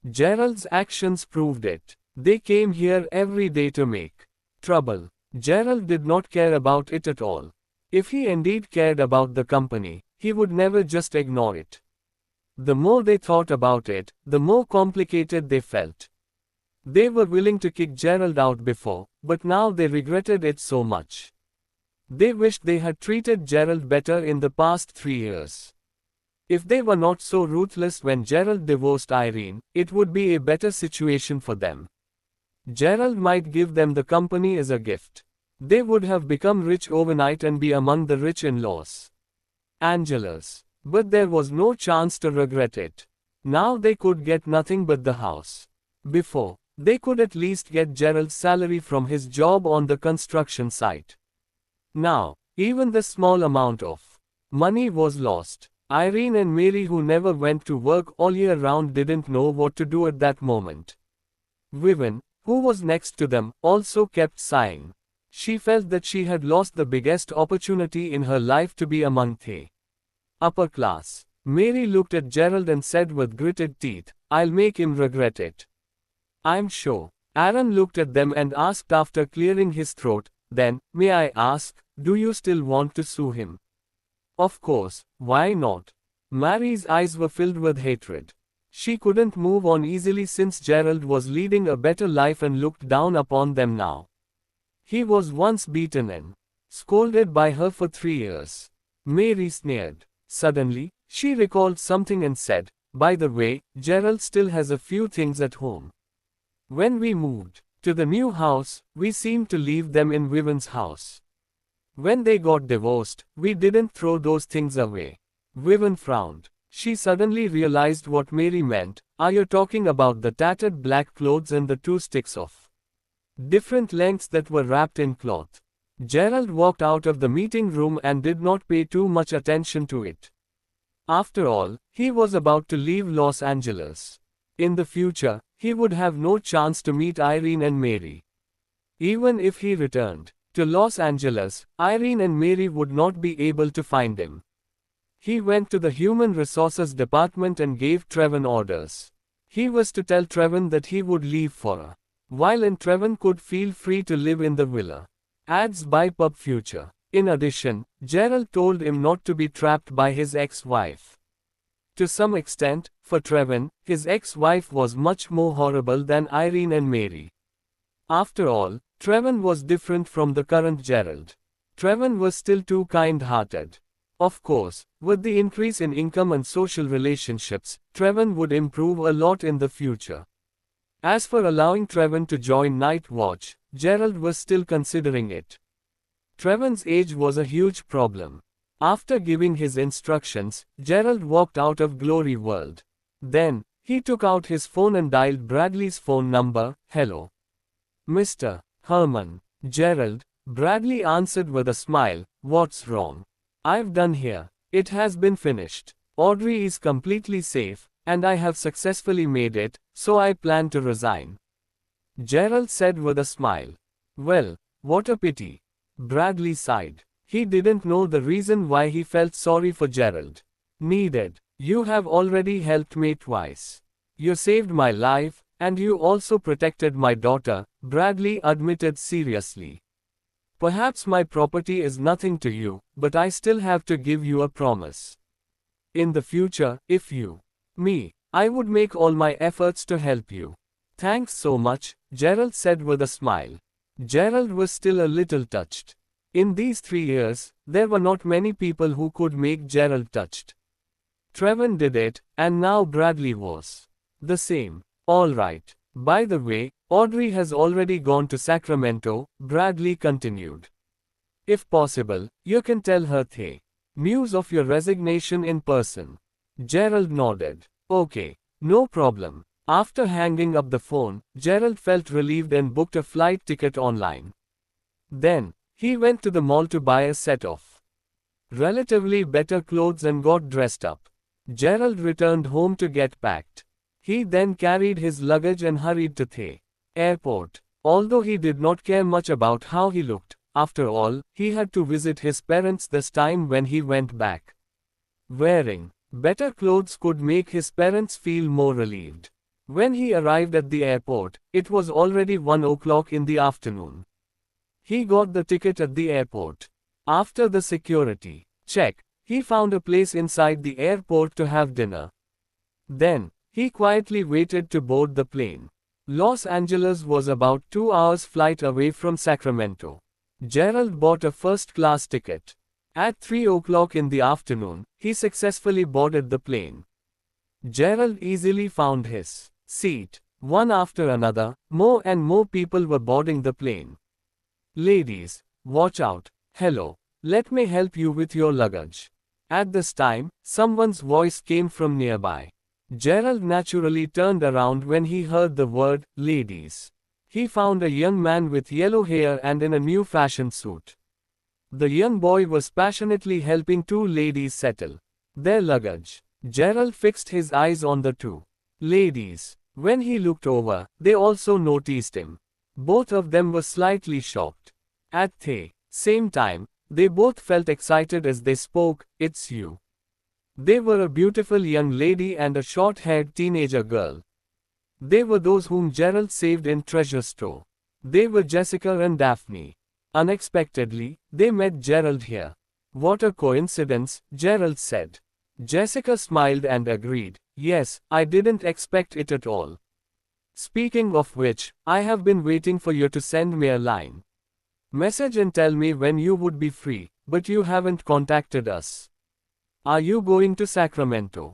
Gerald's actions proved it. They came here every day to make trouble. Gerald did not care about it at all. If he indeed cared about the company, he would never just ignore it. The more they thought about it, the more complicated they felt. They were willing to kick Gerald out before, but now they regretted it so much. They wished they had treated Gerald better in the past 3 years. If they were not so ruthless when Gerald divorced Irene, it would be a better situation for them. Gerald might give them the company as a gift. They would have become rich overnight and be among the rich in-laws. Angela's. But there was no chance to regret it. Now they could get nothing but the house. Before, they could at least get Gerald's salary from his job on the construction site. Now, even the small amount of money was lost. Irene and Mary, who never went to work all year round, didn't know what to do at that moment. Vivian, who was next to them, also kept sighing. She felt that she had lost the biggest opportunity in her life to be among the upper class. Mary looked at Gerald and said with gritted teeth, "I'll make him regret it. I'm sure." Aaron looked at them and asked after clearing his throat, "Then, may I ask, do you still want to sue him?" "Of course, why not?" Mary's eyes were filled with hatred. She couldn't move on easily since Gerald was leading a better life and looked down upon them now. He was once beaten and scolded by her for 3 years. Mary sneered. Suddenly, she recalled something and said, "By the way, Gerald still has a few things at home. When we moved to the new house, we seemed to leave them in Vivian's house. When they got divorced, we didn't throw those things away." Vivian frowned. She suddenly realized what Mary meant. "Are you talking about the tattered black clothes and the 2 sticks of different lengths that were wrapped in cloth?" Gerald walked out of the meeting room and did not pay too much attention to it. After all, he was about to leave Los Angeles. In the future, he would have no chance to meet Irene and Mary. Even if he returned to Los Angeles, Irene and Mary would not be able to find him. He went to the Human Resources Department and gave Trevon orders. He was to tell Trevon that he would leave for a while and Trevon could feel free to live in the villa. Ads by Pub Future. In addition, Gerald told him not to be trapped by his ex-wife. To some extent, for Trevon, his ex-wife was much more horrible than Irene and Mary. After all, Trevon was different from the current Gerald. Trevon was still too kind-hearted. Of course, with the increase in income and social relationships, Trevon would improve a lot in the future. As for allowing Trevon to join Night Watch, Gerald was still considering it. Trevon's age was a huge problem. After giving his instructions, Gerald walked out of Glory World. Then, he took out his phone and dialed Bradley's phone number. "Hello. Mr. Herman." "Gerald," Bradley answered with a smile. "What's wrong?" "I've done here. It has been finished. Audrey is completely safe, and I have successfully made it, so I plan to resign," Gerald said with a smile. "Well, what a pity." Bradley sighed. He didn't know the reason why he felt sorry for Gerald. "Needed. You have already helped me twice. You saved my life, and you also protected my daughter," Bradley admitted seriously. "Perhaps my property is nothing to you, but I still have to give you a promise. In the future, if you me, I would make all my efforts to help you." "Thanks so much," Gerald said with a smile. Gerald was still a little touched. In these 3 years, there were not many people who could make Gerald touched. Trevon did it, and now Bradley was the same. "All right. By the way, Audrey has already gone to Sacramento," Bradley continued. "If possible, you can tell her the news of your resignation in person." Gerald nodded. "Okay, no problem." After hanging up the phone, Gerald felt relieved and booked a flight ticket online. Then, he went to the mall to buy a set of relatively better clothes and got dressed up. Gerald returned home to get packed. He then carried his luggage and hurried to the airport. Although he did not care much about how he looked, after all, he had to visit his parents this time when he went back. Wearing better clothes could make his parents feel more relieved. When he arrived at the airport, it was already 1 o'clock in the afternoon. He got the ticket at the airport. After the security check, he found a place inside the airport to have dinner. Then, he quietly waited to board the plane. Los Angeles was about 2 hours flight away from Sacramento. Gerald bought a first-class ticket. At 3 o'clock in the afternoon, he successfully boarded the plane. Gerald easily found his seat. One after another, more and more people were boarding the plane. "Ladies, watch out. Hello. Let me help you with your luggage." At this time, someone's voice came from nearby. Gerald naturally turned around when he heard the word, "ladies." He found a young man with yellow hair and in a new fashion suit. The young boy was passionately helping 2 ladies settle Their luggage. Gerald fixed his eyes on the two ladies. When he looked over, they also noticed him. Both of them were slightly shocked. At the same time, they both felt excited as they spoke. "It's you." They were a beautiful young lady and a short-haired teenager girl. They were those whom Gerald saved in Treasure Store. They were Jessica and Daphne. Unexpectedly, they met Gerald here. "What a coincidence," Gerald said. Jessica smiled and agreed. "Yes, I didn't expect it at all. Speaking of which, I have been waiting for you to send me a line. Message and tell me when you would be free, but you haven't contacted us. Are you going to Sacramento?"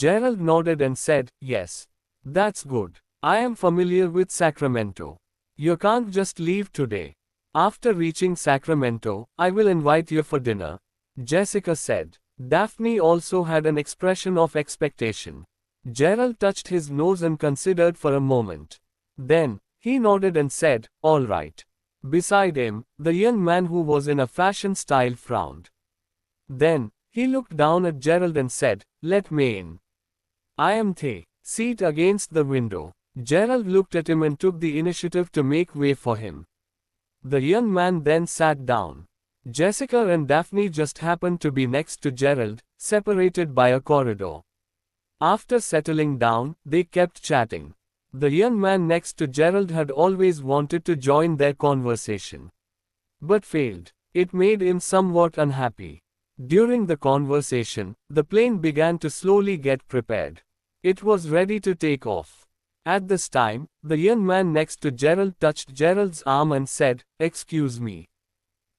Gerald nodded and said, "Yes." "That's good. I am familiar with Sacramento. You can't just leave today." "After reaching Sacramento, I will invite you for dinner," Jessica said. Daphne also had an expression of expectation. Gerald touched his nose and considered for a moment. Then, he nodded and said, "All right." Beside him, the young man who was in a fashion style frowned. Then, he looked down at Gerald and said, "Let me in. I am the seat against the window." Gerald looked at him and took the initiative to make way for him. The young man then sat down. Jessica and Daphne just happened to be next to Gerald, separated by a corridor. After settling down, they kept chatting. The young man next to Gerald had always wanted to join their conversation, but failed. It made him somewhat unhappy. During the conversation, the plane began to slowly get prepared. It was ready to take off. At this time, the young man next to Gerald touched Gerald's arm and said, "Excuse me."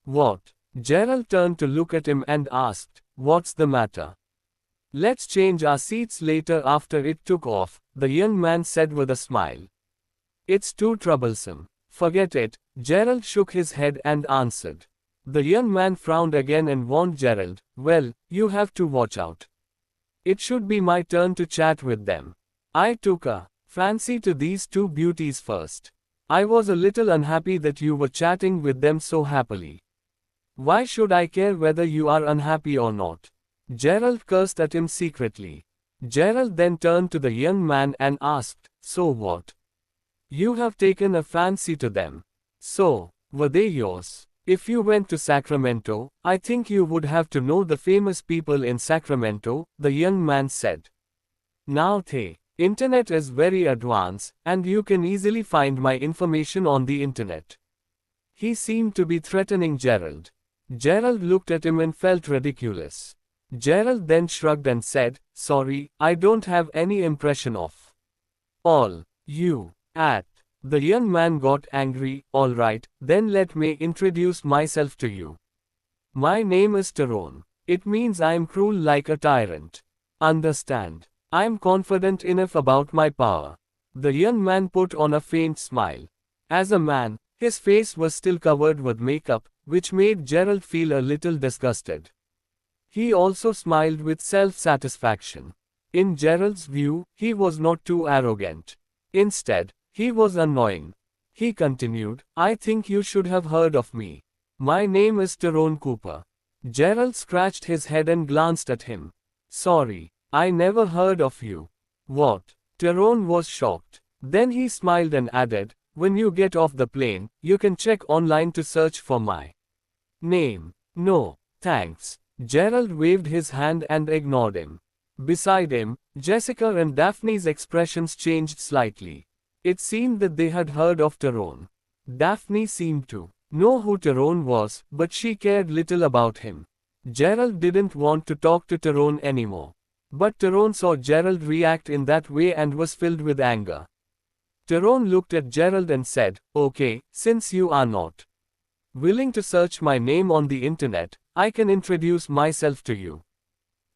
"What?" Gerald turned to look at him and asked, "What's the matter?" "Let's change our seats later after it took off," the young man said with a smile. "It's too troublesome." "Forget it," Gerald shook his head and answered. The young man frowned again and warned Gerald, "Well, you have to watch out. It should be my turn to chat with them. I took a fancy to these two beauties first. I was a little unhappy that you were chatting with them so happily." "Why should I care whether you are unhappy or not?" Gerald cursed at him secretly. Gerald then turned to the young man and asked, "So what? You have taken a fancy to them. So, were they yours? If you went to Sacramento, I think you would have to know the famous people in Sacramento," the young man said. "Now the internet is very advanced, and you can easily find my information on the internet." He seemed to be threatening Gerald. Gerald looked at him and felt ridiculous. Gerald then shrugged and said, "Sorry, I don't have any impression of all you at." The young man got angry. "All right, then let me introduce myself to you. My name is Tyrone. It means I'm cruel like a tyrant. Understand? I'm confident enough about my power." The young man put on a faint smile. As a man, his face was still covered with makeup, which made Gerald feel a little disgusted. He also smiled with self-satisfaction. In Gerald's view, he was not too arrogant. Instead, he was annoying. He continued, "I think you should have heard of me. My name is Tyrone Cooper." Gerald scratched his head and glanced at him. "Sorry, I never heard of you." "What?" Tyrone was shocked. Then he smiled and added, "When you get off the plane, you can check online to search for my name." "No, thanks." Gerald waved his hand and ignored him. Beside him, Jessica and Daphne's expressions changed slightly. It seemed that they had heard of Tyrone. Daphne seemed to know who Tyrone was, but she cared little about him. Gerald didn't want to talk to Tyrone anymore. But Tyrone saw Gerald react in that way and was filled with anger. Tyrone looked at Gerald and said, "Okay, since you are not willing to search my name on the internet, I can introduce myself to you.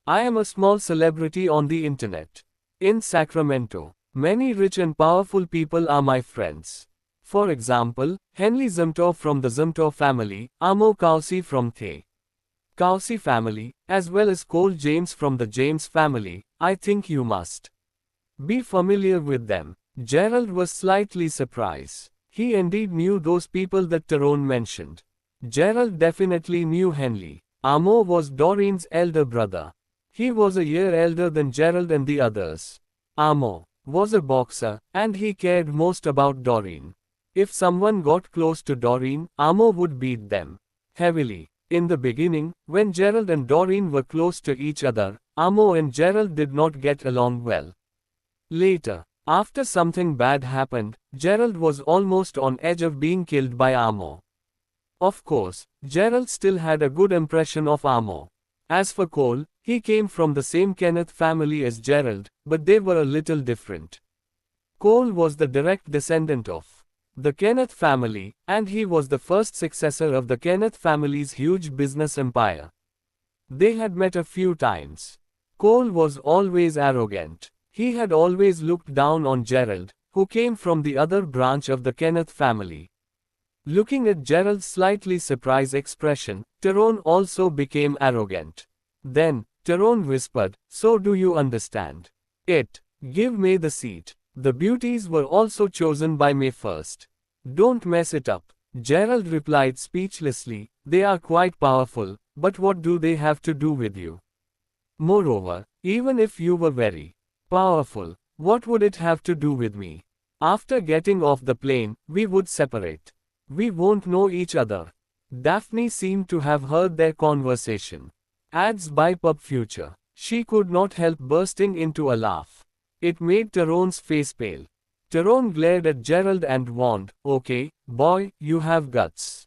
I am a small celebrity on the internet. In Sacramento, many rich and powerful people are my friends. For example, Henley Zumthor from the Zumthor family, Amo Kelsey from the Kelsey family, as well as Cole James from the James family. I think you must be familiar with them." Gerald was slightly surprised. He indeed knew those people that Tyrone mentioned. Gerald definitely knew Henley. Amo was Doreen's elder brother. He was a year elder than Gerald and the others. Amo was a boxer, and he cared most about Doreen. If someone got close to Doreen, Amo would beat them heavily. In the beginning, when Gerald and Doreen were close to each other, Amo and Gerald did not get along well. Later, after something bad happened, Gerald was almost on edge of being killed by Amo. Of course, Gerald still had a good impression of Amo. As for Cole, he came from the same Kenneth family as Gerald, but they were a little different. Cole was the direct descendant of the Kenneth family, and he was the first successor of the Kenneth family's huge business empire. They had met a few times. Cole was always arrogant. He had always looked down on Gerald, who came from the other branch of the Kenneth family. Looking at Gerald's slightly surprised expression, Tyrone also became arrogant. Then, Tyrone whispered, "So do you understand it? Give May the seat." The beauties were also chosen by May first. "Don't mess it up," Gerald replied speechlessly. "They are quite powerful, but what do they have to do with you? Moreover, even if you were very powerful, what would it have to do with me? After getting off the plane, we would separate. We won't know each other." Daphne seemed to have heard their conversation. Ads by Pub Future. She could not help bursting into a laugh. It made Tyrone's face pale. Tyrone glared at Gerald and warned, "Okay, boy, you have guts."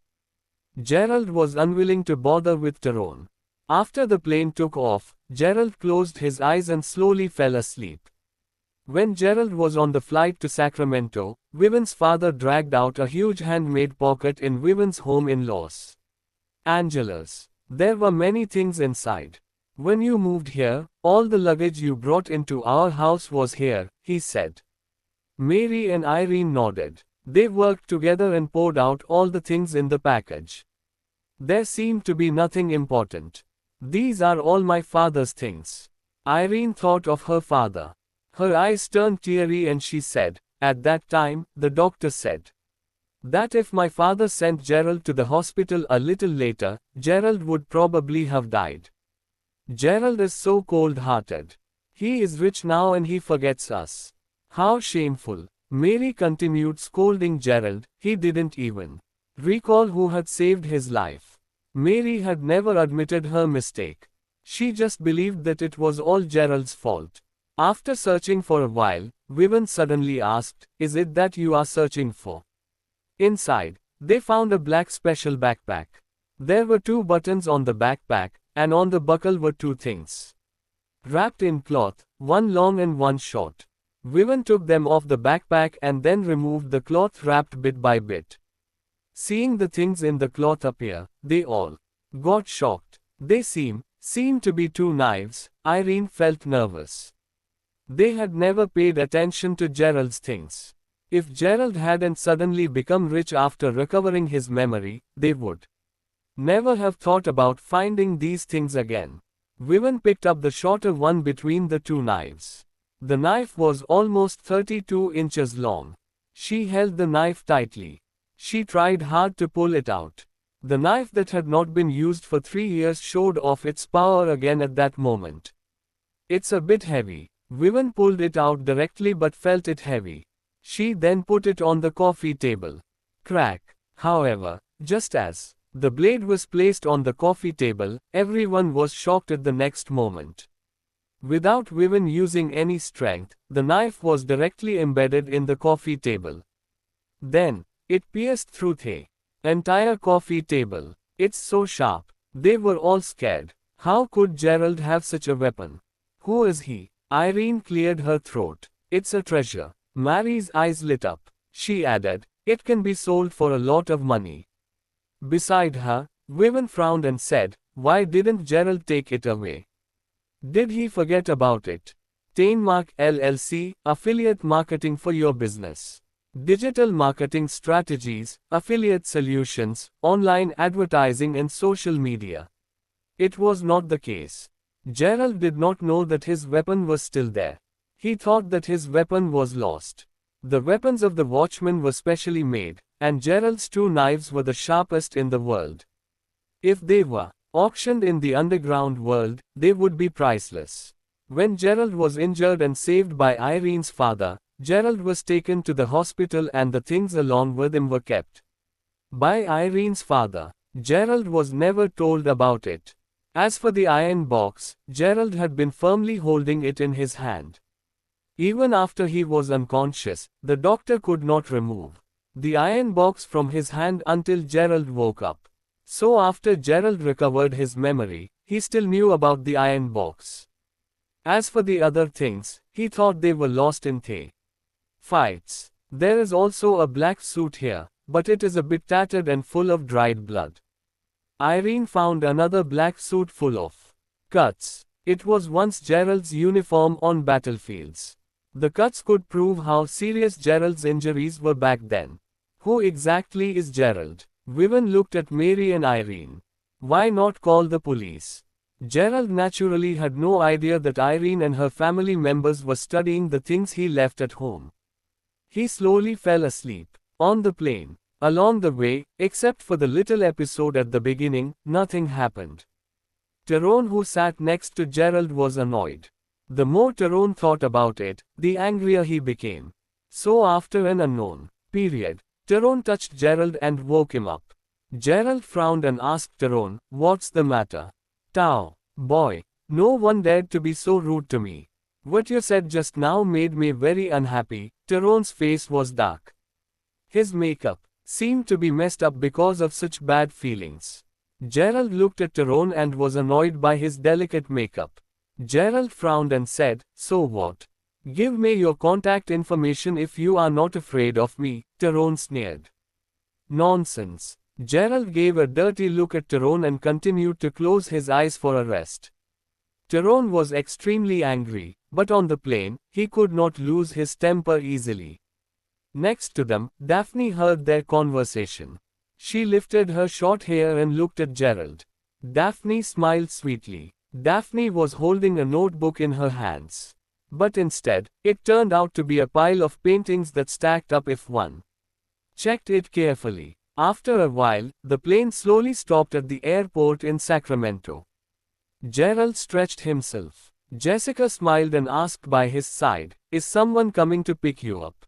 Gerald was unwilling to bother with Tyrone. After the plane took off, Gerald closed his eyes and slowly fell asleep. When Gerald was on the flight to Sacramento, Vivian's father dragged out a huge handmade pocket in Vivian's home in Los Angeles. There were many things inside. "When you moved here, all the luggage you brought into our house was here," he said. Mary and Irene nodded. They worked together and poured out all the things in the package. There seemed to be nothing important. "These are all my father's things." Irene thought of her father. Her eyes turned teary and she said, "At that time, the doctor said that if my father sent Gerald to the hospital a little later, Gerald would probably have died. Gerald is so cold-hearted. He is rich now and he forgets us. How shameful." Mary continued scolding Gerald. He didn't even recall who had saved his life. Mary had never admitted her mistake. She just believed that it was all Gerald's fault. After searching for a while, Vivian suddenly asked, "Is it that you are searching for?" Inside, they found a black special backpack. There were 2 buttons on the backpack, and on the buckle were 2 things wrapped in cloth, one long and one short. Vivian took them off the backpack and then removed the cloth wrapped bit by bit. Seeing the things in the cloth appear, they all got shocked. They seemed to be 2 knives. Irene felt nervous. They had never paid attention to Gerald's things. If Gerald hadn't suddenly become rich after recovering his memory, they would never have thought about finding these things again. Vivian picked up the shorter one between the 2 knives. The knife was almost 32 inches long. She held the knife tightly. She tried hard to pull it out. The knife that had not been used for 3 years showed off its power again at that moment. "It's a bit heavy." Vivian pulled it out directly but felt it heavy. She then put it on the coffee table. Crack. However, just as the blade was placed on the coffee table, everyone was shocked at the next moment. Without Vivian using any strength, the knife was directly embedded in the coffee table. Then, it pierced through the entire coffee table. "It's so sharp." They were all scared. How could Gerald have such a weapon? "Who is he?" Irene cleared her throat. "It's a treasure." Mary's eyes lit up. She added, "It can be sold for a lot of money." Beside her, Vivian frowned and said, "Why didn't Gerald take it away? Did he forget about it?" Tainmark LLC, affiliate marketing for your business. Digital marketing strategies, affiliate solutions, online advertising and social media. It was not the case. Gerald did not know that his weapon was still there. He thought that his weapon was lost. The weapons of the watchman were specially made, and Gerald's 2 knives were the sharpest in the world. If they were Auctioned in the underground world, they would be priceless. When Gerald was injured and saved by Irene's father, Gerald was taken to the hospital and the things along with him were kept by Irene's father. Gerald was never told about it. As for the iron box, Gerald had been firmly holding it in his hand. Even after he was unconscious, the doctor could not remove the iron box from his hand until Gerald woke up. So after Gerald recovered his memory, he still knew about the iron box. As for the other things, he thought they were lost in the fights. There is also a black suit here, but it is a bit tattered and full of dried blood. Irene found another black suit full of cuts. It was once Gerald's uniform on battlefields. The cuts could prove how serious Gerald's injuries were back then. Who exactly is Gerald? Vivian looked at Mary and Irene. Why not call the police? Gerald naturally had no idea that Irene and her family members were studying the things he left at home. He slowly fell asleep on the plane. Along the way, except for the little episode at the beginning, nothing happened. Tyrone, who sat next to Gerald, was annoyed. The more Tyrone thought about it, the angrier he became. So after an unknown period, Tyrone touched Gerald and woke him up. Gerald frowned and asked Tyrone, "What's the matter?" "Tao, boy, no one dared to be so rude to me. What you said just now made me very unhappy." Tyrone's face was dark. His makeup seemed to be messed up because of such bad feelings. Gerald looked at Tyrone and was annoyed by his delicate makeup. Gerald frowned and said, "So what? Give me your contact information if you are not afraid of me," Tyrone sneered. "Nonsense." Gerald gave a dirty look at Tyrone and continued to close his eyes for a rest. Tyrone was extremely angry, but on the plane, he could not lose his temper easily. Next to them, Daphne heard their conversation. She lifted her short hair and looked at Gerald. Daphne smiled sweetly. Daphne was holding a notebook in her hands. But instead, it turned out to be a pile of paintings that stacked up if one checked it carefully. After a while, the plane slowly stopped at the airport in Sacramento. Gerald stretched himself. Jessica smiled and asked by his side, "Is someone coming to pick you up?"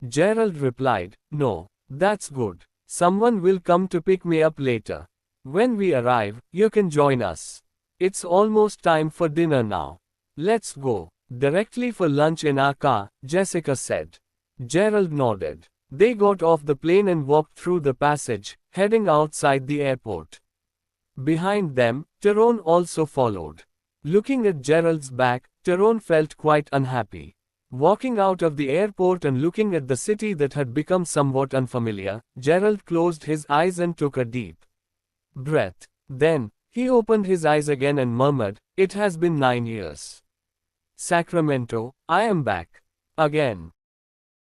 Gerald replied, "No, that's good. Someone will come to pick me up later. When we arrive, you can join us. It's almost time for dinner now. Let's go directly for lunch in our car," Jessica said. Gerald nodded. They got off the plane and walked through the passage, heading outside the airport. Behind them, Tyrone also followed. Looking at Gerald's back, Tyrone felt quite unhappy. Walking out of the airport and looking at the city that had become somewhat unfamiliar, Gerald closed his eyes and took a deep breath. Then, he opened his eyes again and murmured, "It has been 9 years. Sacramento, I am back. Again."